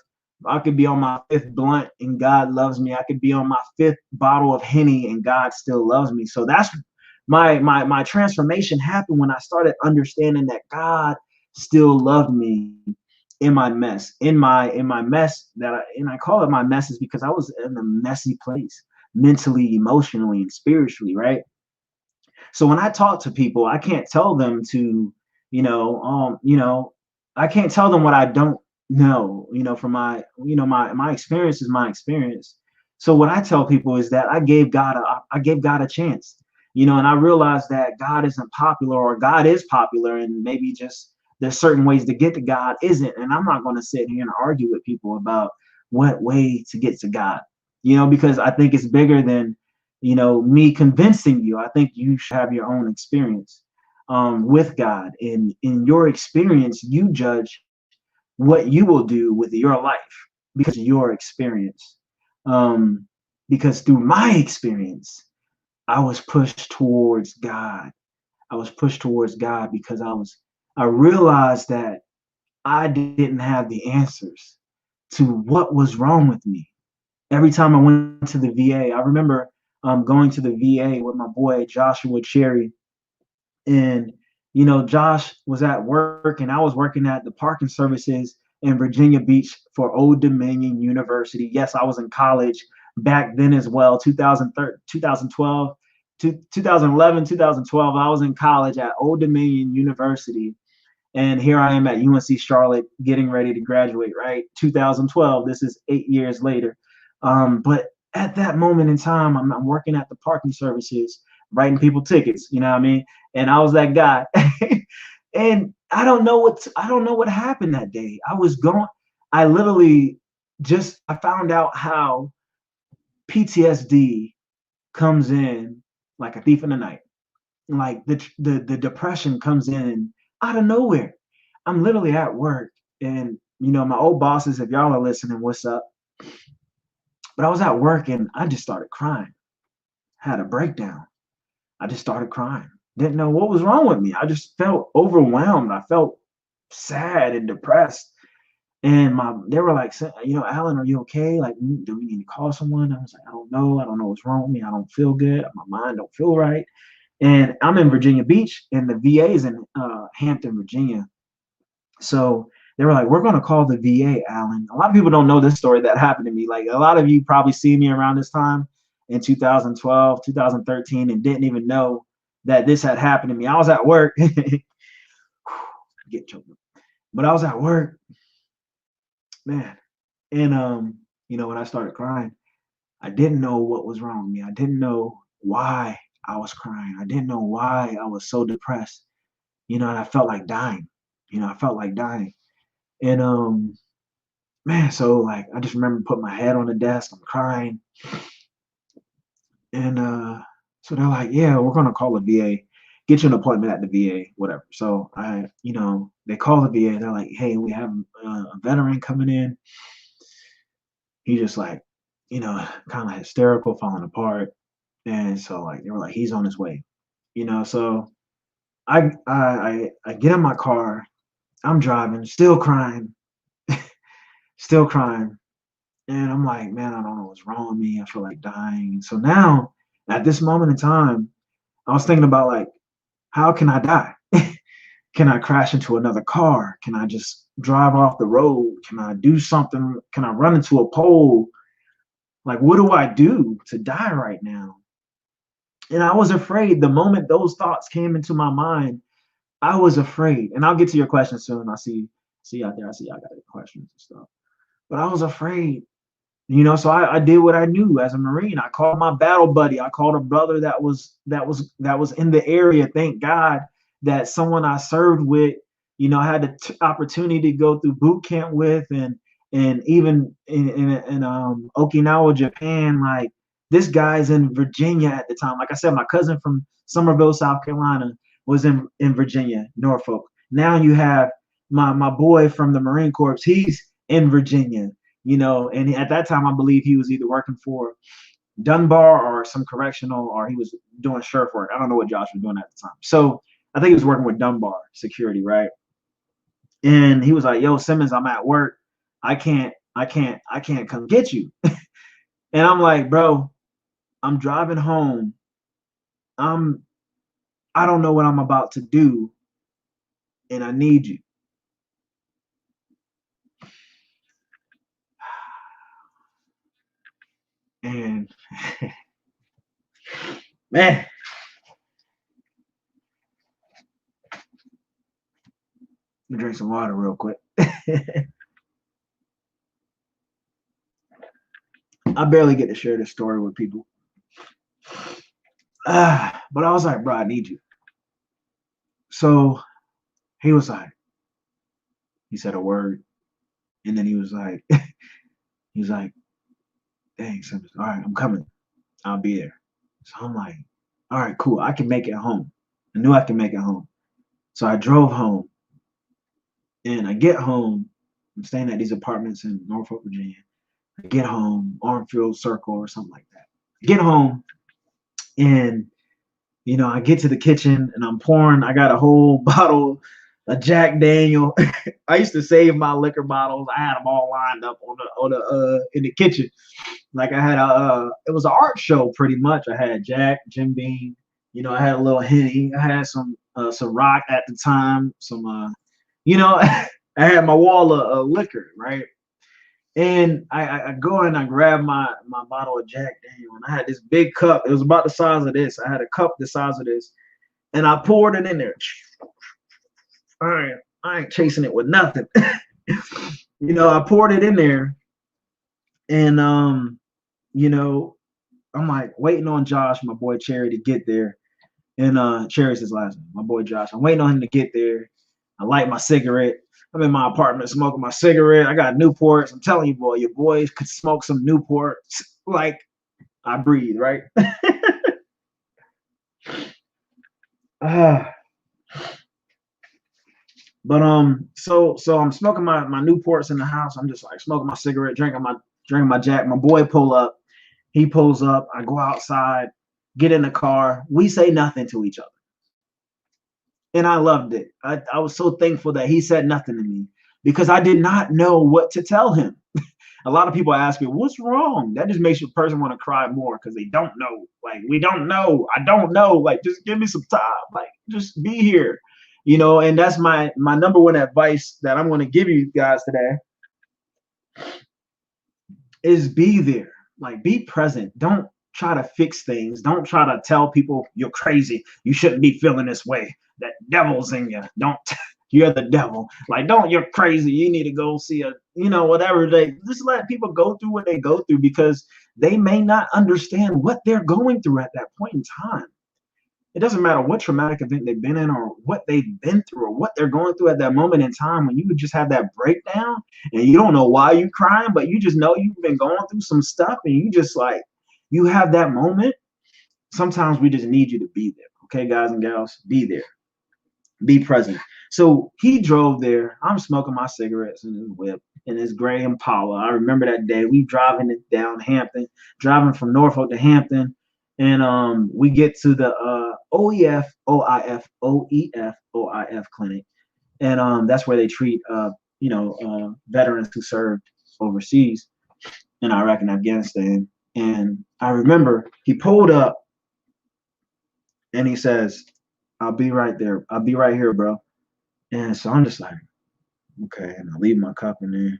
I could be on my fifth blunt and God loves me. I could be on my fifth bottle of Henny and God still loves me. So that's my transformation happened when I started understanding that God still loved me in my mess, in my mess and I call it my messes because I was in a messy place mentally, emotionally, and spiritually, right? So when I talk to people, I can't tell them to, I can't tell them what I don't know, from my experience is my experience. So what I tell people is that I gave God a chance, and I realized that God isn't popular or God is popular and maybe just there's certain ways to get to God isn't. And I'm not going to sit here and argue with people about what way to get to God, because I think it's bigger than me convincing you. I think you should have your own experience with God. And in your experience, you judge what you will do with your life because of your experience. Um, because through my experience, I was pushed towards God. I was pushed towards God because I realized that I didn't have the answers to what was wrong with me. Every time I went to the VA, I remember going to the VA with my boy Joshua Cherry, and Josh was at work, and I was working at the parking services in Virginia Beach for Old Dominion University. Yes, I was in college back then as well, 2013, 2012, 2011, 2012. I was in college at Old Dominion University, and here I am at UNC Charlotte getting ready to graduate, right? 2012. This is 8 years later. But at that moment in time, I'm working at the parking services, writing people tickets, you know what I mean? And I was that guy. And I don't know what happened that day. I literally I found out how PTSD comes in like a thief in the night. Like the depression comes in out of nowhere. I'm literally at work, and my old bosses, if y'all are listening, what's up? But I was at work and I just started crying. Had a breakdown. I just started crying. Didn't know what was wrong with me. I just felt overwhelmed. I felt sad and depressed. And they were like, Alan, are you okay? Like, do we need to call someone? I was like, I don't know. I don't know what's wrong with me. I don't feel good. My mind don't feel right. And I'm in Virginia Beach, and the VA is in Hampton, Virginia. So they were like, we're going to call the VA, Alan. A lot of people don't know this story that happened to me. Like, a lot of you probably see me around this time in 2012, 2013, and didn't even know that this had happened to me. I was at work. Get choked. But I was at work, man. And, when I started crying, I didn't know what was wrong with me. I didn't know why I was crying. I didn't know why I was so depressed, and I felt like dying. I felt like dying. And man, so like I just remember putting my head on the desk, I'm crying. And so they're like, yeah, we're gonna call the VA, get you an appointment at the VA, whatever. So they call the VA, they're like, hey, we have a veteran coming in. He just like, kind of hysterical, falling apart. And so like they were like, he's on his way. So I get in my car, I'm driving, still crying, still crying. And I'm like, man, I don't know what's wrong with me. I feel like dying. So now, at this moment in time, I was thinking about like, how can I die? Can I crash into another car? Can I just drive off the road? Can I do something? Can I run into a pole? Like, what do I do to die right now? And I was afraid the moment those thoughts came into my mind, I was afraid. And I'll get to your question soon. See you out there. I see y'all got questions and stuff. But I was afraid. So I did what I knew as a Marine. I called my battle buddy. I called a brother that was in the area. Thank God that someone I served with, I had the opportunity to go through boot camp with, and even in Okinawa, Japan. Like, this guy's in Virginia at the time. Like I said, my cousin from Somerville, South Carolina, was in Virginia, Norfolk. Now you have my boy from the Marine Corps. He's in Virginia. And at that time, I believe he was either working for Dunbar or some correctional, or he was doing sheriff work. I don't know what Josh was doing at the time. So I think he was working with Dunbar security, right? And he was like, yo, Simmons, I'm at work. I can't I can't come get you. And I'm like, bro, I'm driving home. I don't know what I'm about to do, and I need you. And man, let me drink some water real quick. I barely get to share this story with people. But I was like, bro, I need you. So he was like, he said a word, and then he was like, dang, Simmons, all right, I'm coming. I'll be there. So I'm like, all right, cool. I can make it home. I knew I could make it home. So I drove home, and I get home. I'm staying at these apartments in Norfolk, Virginia. I get home, Armfield Circle or something like that. I get home, and I get to the kitchen and I'm pouring. I got a whole bottle of Jack Daniel. I used to save my liquor bottles. I had them all lined up on the in the kitchen. Like I had it was an art show pretty much. I had Jack, Jim Beam. I had a little Henny. I had some rock at the time. I had my wall of liquor, right? And I go and I grab my bottle of Jack Daniel, and I had this big cup. It was about the size of this. I had a cup the size of this, and I poured it in there. I ain't chasing it with nothing. I poured it in there, and I'm like waiting on Josh, my boy Cherry, to get there. And Cherry's his last name, my boy Josh. I'm waiting on him to get there. I light my cigarette. I'm in my apartment smoking my cigarette. I got Newports. I'm telling you, boy, your boys could smoke some Newports. Like I breathe, right? So I'm smoking my Newports in the house. I'm just like smoking my cigarette, drinking my Jack. My boy pull up. He pulls up. I go outside, get in the car. We say nothing to each other. And I loved it. I was so thankful that he said nothing to me because I did not know what to tell him. A lot of people ask me, what's wrong? That just makes your person want to cry more because they don't know. Like, we don't know. I don't know. Like, just give me some time. Like, just be here. And that's my number one advice that I'm going to give you guys today is be there. Like, be present. Don't try to fix things. Don't try to tell people you're crazy. You shouldn't be feeling this way. That devil's in you. Don't you're the devil. Like, you're crazy. You need to go see whatever. They just let people go through what they go through because they may not understand what they're going through at that point in time. It doesn't matter what traumatic event they've been in or what they've been through or what they're going through at that moment in time when you would just have that breakdown and you don't know why you're crying, but you just know you've been going through some stuff and you just like, you have that moment. Sometimes we just need you to be there. Okay, guys and gals, be there. Be present. So he drove there. I'm smoking my cigarettes in his whip in his gray Impala. I remember that day. We driving it down Hampton, driving from Norfolk to Hampton, and we get to the OEF clinic, and that's where they treat veterans who served overseas in Iraq and Afghanistan. And I remember he pulled up and he says, I'll be right there. I'll be right here, bro. And so I'm just like, okay. And I leave my cup in there.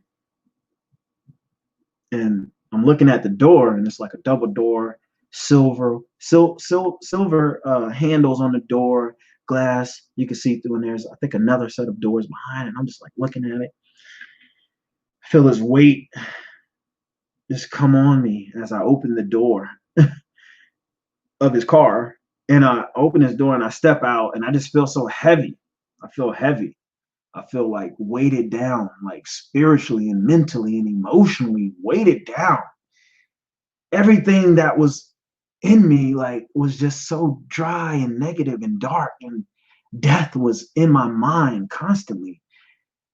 And I'm looking at the door, and it's like a double door, silver handles on the door, glass you can see through. And there's, I think, another set of doors behind it. And I'm just like looking at it. Feel his weight just come on me as I open the door of his car. And I open his door and I step out and I just feel so heavy. I feel heavy. I feel like weighted down, like spiritually and mentally and emotionally weighted down. Everything that was in me like was just so dry and negative and dark, and death was in my mind constantly.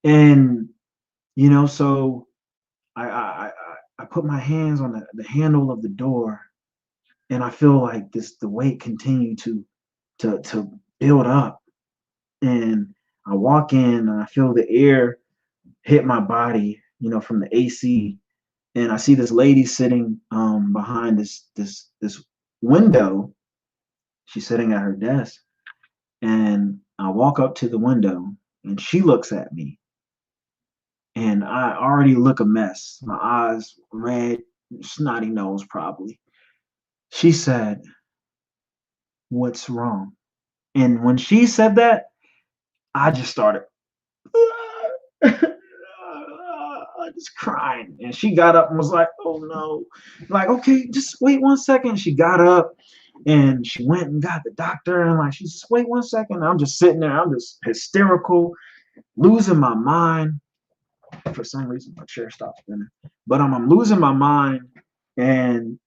And so I put my hands on the handle of the door, and I feel like the weight continued to build up. And I walk in and I feel the air hit my body, from the AC, and I see this lady sitting behind this window. She's sitting at her desk, and I walk up to the window, and she looks at me, and I already look a mess. My eyes red, snotty nose probably. She said, "What's wrong?" And when she said that, I just started just crying. And she got up and was like, "Oh no." Like, okay, just wait 1 second. She got up and she went and got the doctor. And like, she just wait 1 second. I'm just sitting there. I'm just hysterical, losing my mind. For some reason, my chair stopped spinning. But I'm losing my mind. And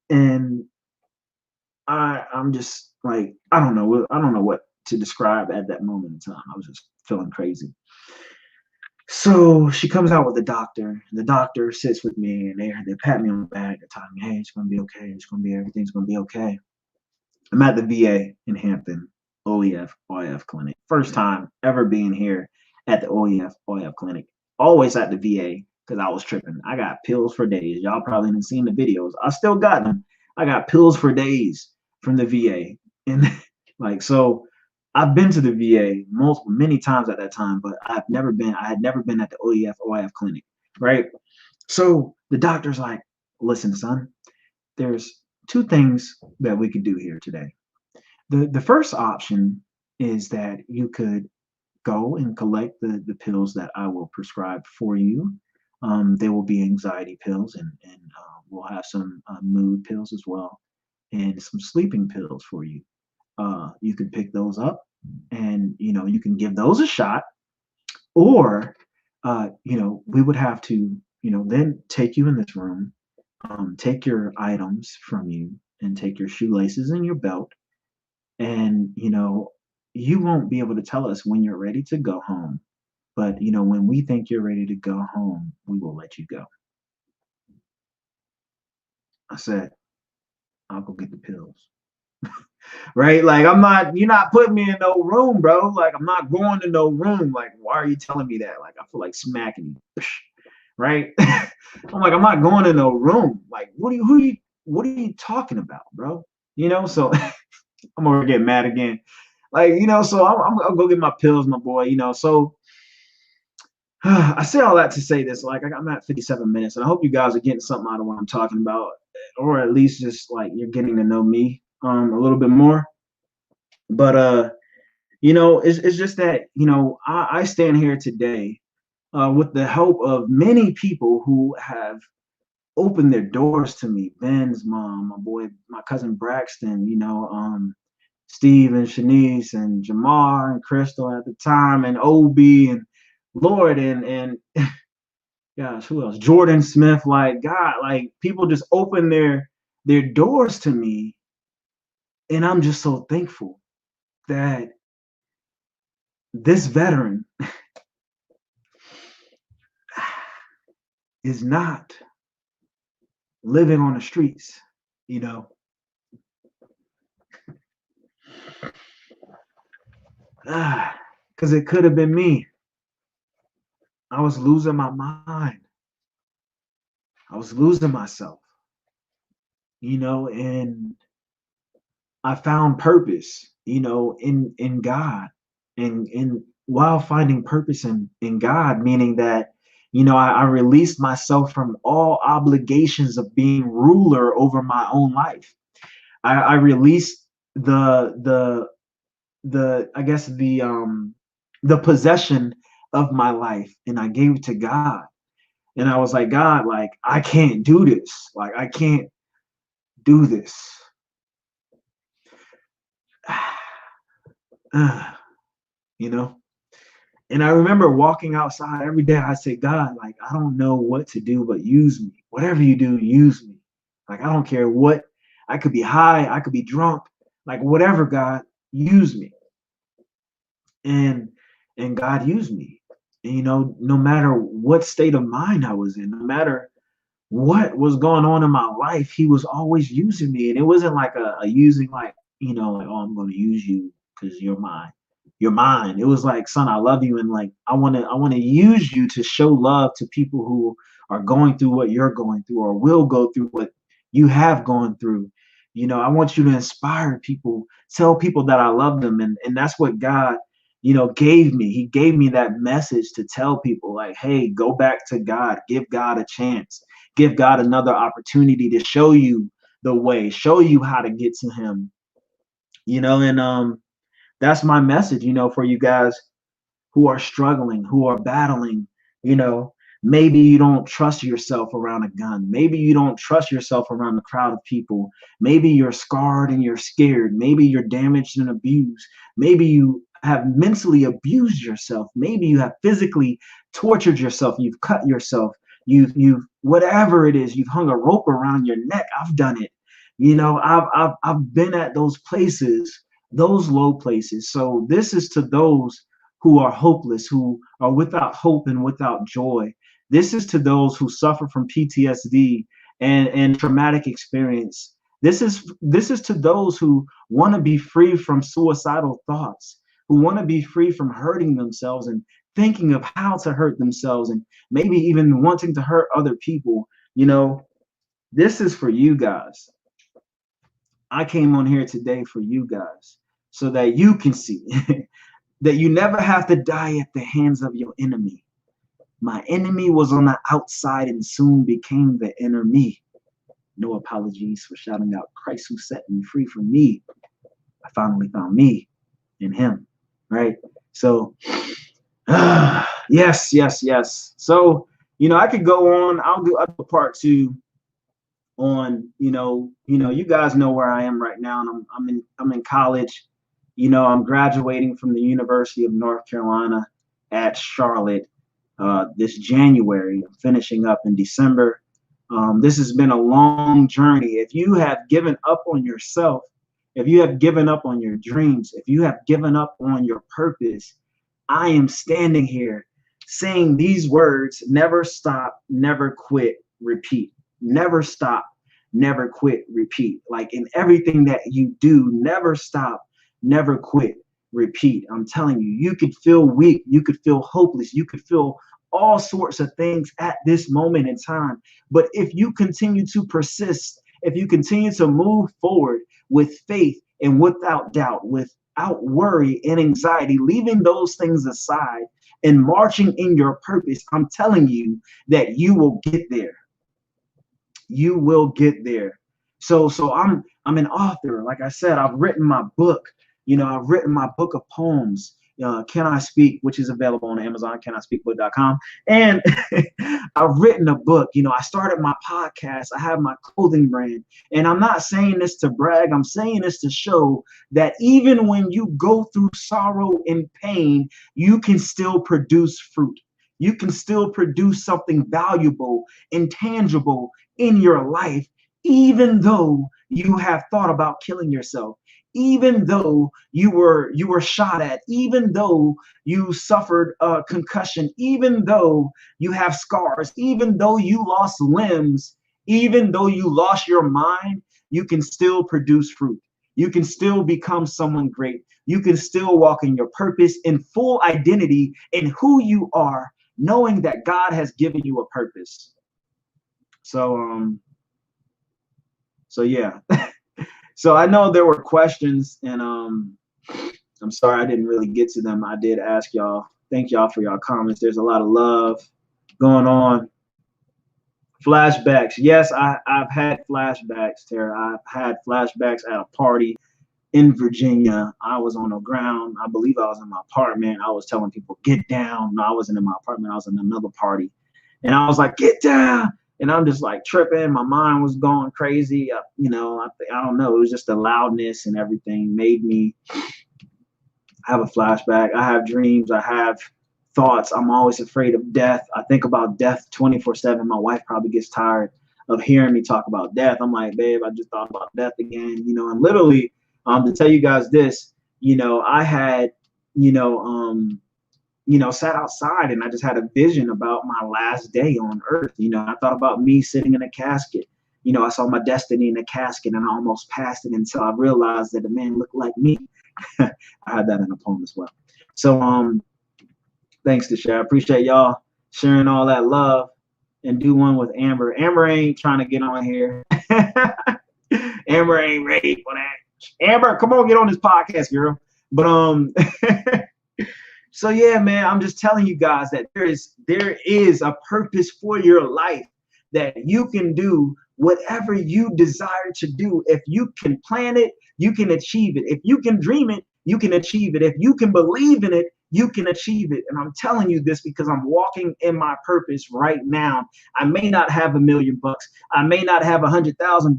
I'm just like, I don't know what to describe at that moment in time. I was just feeling crazy. So she comes out with the doctor. The doctor sits with me, and they pat me on the back. They're telling me, "Hey, it's gonna be okay. Everything's gonna be okay." I'm at the VA in Hampton, OEF clinic. First time ever being here at the OEF clinic. Always at the VA because I was tripping. I got pills for days. Y'all probably didn't seen the videos. I still got them. I got pills for days from the VA, and like so. I've been to the VA many times at that time, but I had never been at the OEF clinic, right? So the doctor's like, "Listen, son, there's two things that we could do here today. The first option is that you could go and collect the pills that I will prescribe for you. They will be anxiety pills, and we'll have some mood pills as well, and some sleeping pills for you. You can pick those up, and you can give those a shot, or we would have to then take you in this room, take your items from you, and take your shoelaces and your belt, and you won't be able to tell us when you're ready to go home, but when we think you're ready to go home, we will let you go." I said, "I'll go get the pills." Right? Like, you're not putting me in no room, bro. Like, I'm not going to no room. Like, why are you telling me that? Like, I feel like smacking you. Right? I'm like, I'm not going to no room. Like, what are you talking about, bro? So I'm gonna get mad again. Like, so I'll go get my pills, my boy, so I say all that to say this, like, I'm at 57 minutes, and I hope you guys are getting something out of what I'm talking about, or at least just like you're getting to know me a little bit more. But it's just that I stand here today with the help of many people who have opened their doors to me. Ben's mom, my boy, my cousin Braxton, Steve and Shanice and Jamar and Crystal at the time, and Obi and Lord and gosh, who else? Jordan Smith. Like, God, like, people just open their doors to me, and I'm just so thankful that this veteran is not living on the streets, because it could have been me. I was losing my mind. I was losing myself, and I found purpose, in God, and while finding purpose in God, meaning that, I released myself from all obligations of being ruler over my own life. I released the I guess the possession of my life, and I gave it to God. And I was like, "God, like, I can't do this. Like, I can't do this." you know and I remember walking outside every day. I say, "God, like, I don't know what to do, but use me. Whatever you do, use me. Like, I don't care what. I could be high, I could be drunk, like, whatever, God, use me." And God used me. And, no matter what state of mind I was in, no matter what was going on in my life, he was always using me. And it wasn't like a using, like, like, "Oh, I'm going to use you because you're my you're mine. It was like, son, I love you, and like I want to use you to show love to people who are going through what you're going through or will go through what you have gone through. I want you to inspire people, tell people that I love them, and that's what God, gave me. He gave me that message to tell people, like, hey, go back to God, give God a chance, give God another opportunity to show you the way, show you how to get to Him. And that's my message, for you guys who are struggling, who are battling. Maybe you don't trust yourself around a gun. Maybe you don't trust yourself around a crowd of people. Maybe you're scarred and you're scared. Maybe you're damaged and abused. Maybe you have mentally abused yourself. Maybe you have physically tortured yourself. You've cut yourself. You've whatever it is, you've hung a rope around your neck. I've done it. I've been at those places, those low places. So this is to those who are hopeless, who are without hope and without joy. This is to those who suffer from PTSD and traumatic experience. This is to those who want to be free from suicidal thoughts, who want to be free from hurting themselves and thinking of how to hurt themselves and maybe even wanting to hurt other people. This is for you guys. I came on here today for you guys so that you can see that you never have to die at the hands of your enemy. My enemy was on the outside and soon became the inner me. No apologies for shouting out Christ who set me free from me. I finally found me in Him, right? So, yes. So, I could go on. I'll do up part 2 on, you guys know where I am right now, and I'm in college. I'm graduating from the University of North Carolina at Charlotte this January. I'm finishing up in December. This has been a long journey. If you have given up on yourself, if you have given up on your dreams, if you have given up on your purpose, I am standing here saying these words: never stop, never quit, repeat. Never stop, never quit, repeat. Like in everything that you do, never stop, never quit, repeat. I'm telling you, you could feel weak, you could feel hopeless, you could feel all sorts of things at this moment in time. But if you continue to persist, if you continue to move forward with faith and without doubt, without worry and anxiety, leaving those things aside and marching in your purpose, I'm telling you that you will get there. You will get there. So I'm an author. Like I said, I've written my book. I've written my book of poems, Can I Speak, which is available on Amazon, canispeakbook.com. And I've written a book. I started my podcast. I have my clothing brand. And I'm not saying this to brag. I'm saying this to show that even when you go through sorrow and pain, you can still produce fruit. You can still produce something valuable and tangible in your life, even though you have thought about killing yourself, even though you were shot at, even though you suffered a concussion, even though you have scars, even though you lost limbs, even though you lost your mind, you can still produce fruit. You can still become someone great. You can still walk in your purpose in full identity in who you are, knowing that God has given you a purpose. So yeah. So I know there were questions, and I'm sorry I didn't really get to them. I did ask y'all. Thank y'all for y'all comments. There's a lot of love going on. Flashbacks. Yes, I've had flashbacks, Tara. I've had flashbacks at a party in Virginia. I was on the ground. I believe I was in my apartment. I was telling people, get down. No, I wasn't in my apartment. I was in another party. And I was like, get down. And I'm just like tripping. My mind was going crazy. I don't know. It was just the loudness and everything made me have a flashback. I have dreams. I have thoughts. I'm always afraid of death. I think about death 24/7. My wife probably gets tired of hearing me talk about death. I'm like, babe, I just thought about death again. And literally, to tell you guys this, I had, sat outside and I just had a vision about my last day on earth. I thought about me sitting in a casket. I saw my destiny in a casket and I almost passed it until I realized that the man looked like me. I had that in a poem as well. So thanks to share. I appreciate y'all sharing all that love, and do one with Amber. Amber ain't trying to get on here. Amber ain't ready for that. Amber, come on, get on this podcast, girl. But so yeah, man, I'm just telling you guys that there is a purpose for your life, that you can do whatever you desire to do. If you can plan it, you can achieve it. If you can dream it, you can achieve it. If you can believe in it, you can achieve it. And I'm telling you this because I'm walking in my purpose right now. I may not have $1 million. I may not have $100,000,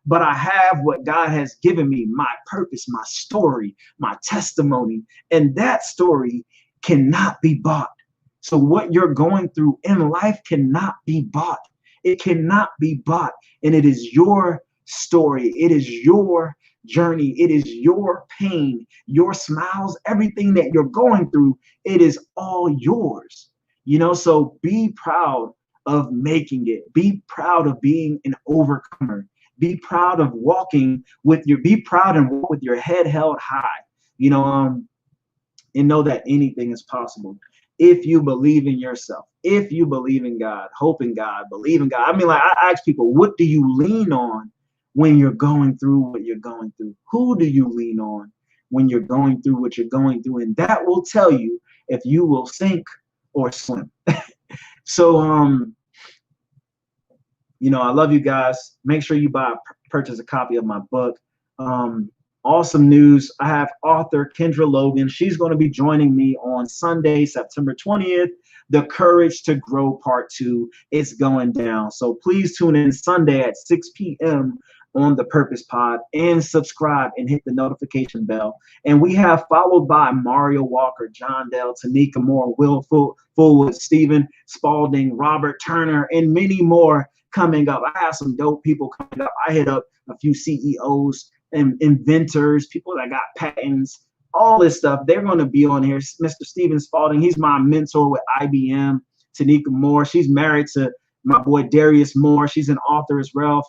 but I have what God has given me, my purpose, my story, my testimony. And that story cannot be bought. So what you're going through in life cannot be bought. It cannot be bought. And it is your story. It is your journey. It is your pain, your smiles, everything that you're going through. It is all yours. So be proud of making it. Be proud of being an overcomer. Be proud of be proud and walk with your head held high, and know that anything is possible. If you believe in yourself, if you believe in God, hope in God, believe in God. I mean, like, I ask people, what do you lean on when you're going through what you're going through? Who do you lean on when you're going through what you're going through? And that will tell you if you will sink or swim. So, I love you guys. Make sure you purchase a copy of my book. Awesome news. I have author Kendra Logan. She's going to be joining me on Sunday, September 20th. The Courage to Grow Part 2 is going down. So please tune in Sunday at 6 p.m. on the Purpose Pod, and subscribe and hit the notification bell. And we have followed by Mario Walker, John Dell, Tanika Moore, Will Fullwood, Stephen Spalding, Robert Turner, and many more coming up. I have some dope people coming up. I hit up a few CEOs and inventors, people that got patents, all this stuff. They're going to be on here. Mr. Stephen Spalding, he's my mentor with IBM. Tanika Moore, she's married to my boy Darius Moore. She's an author as well,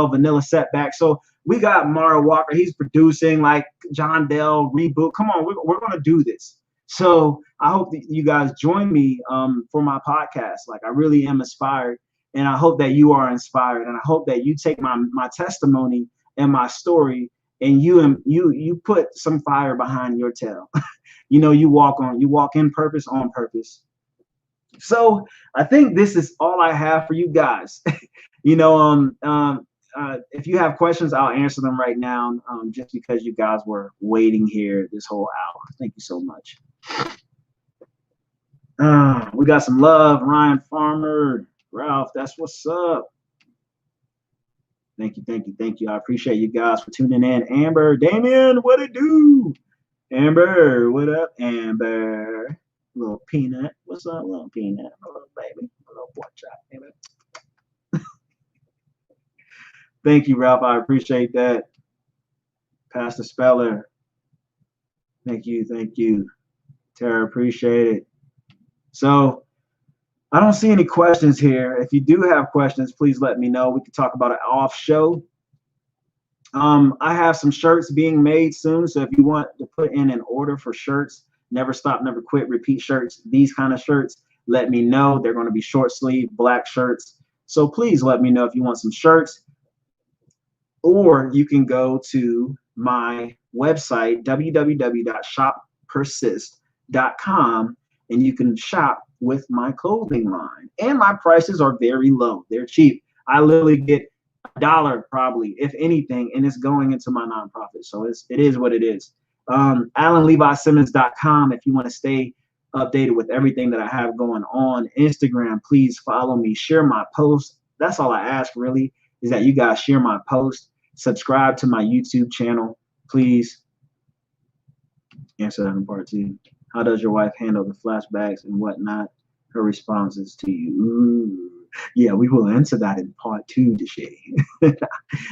Vanilla Setback. So we got Mario Walker. He's producing, like John Dell, Reboot. Come on, we're going to do this. So I hope that you guys join me for my podcast. Like, I really am inspired, and I hope that you are inspired, and I hope that you take my testimony and my story, and you put some fire behind your tail. You walk in purpose, on purpose. So I think this is all I have for you guys. If you have questions, I'll answer them right now, just because you guys were waiting here this whole hour. Thank you so much. We got some love. Ryan Farmer, Ralph, that's what's up. Thank you. I appreciate you guys for tuning in. Amber, Damien, what it do? Amber, what up, Amber? Little peanut, what's up, little peanut? Little baby, little pork chop, baby. Thank you, Ralph. I appreciate that. Pastor Speller, thank you. Tara, appreciate it. So I don't see any questions here. If you do have questions, please let me know. We can talk about it off show. I have some shirts being made soon. So if you want to put in an order for shirts, never stop, never quit, repeat shirts, these kind of shirts, let me know. They're going to be short sleeve, black shirts. So please let me know if you want some shirts. Or you can go to my website, www.shoppersist.com, and you can shop with my clothing line. And my prices are very low. They're cheap. I literally get $1 probably, if anything, and it's going into my nonprofit. So it is what it is. AlanLeviSimmons.com if you want to stay updated with everything that I have going on. Instagram, please follow me, share my posts. That's all I ask, really, is that you guys share my post, subscribe to my YouTube channel, please. Answer that in part 2. How does your wife handle the flashbacks and whatnot? Her responses to you. Ooh. Yeah, we will answer that in part 2, Deshae.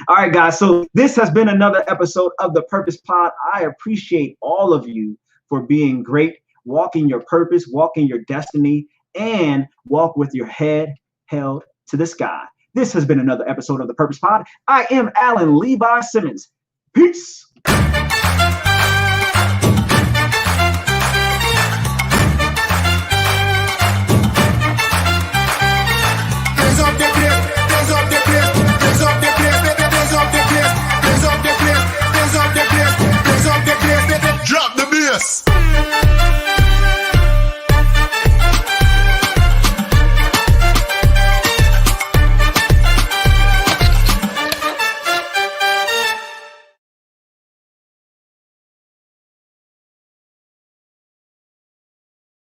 All right, guys. So this has been another episode of the Purpose Pod. I appreciate all of you for being great, walking your purpose, walking your destiny, and walk with your head held to the sky. This has been another episode of the Purpose Pod. I am Alan Levi Simmons. Peace.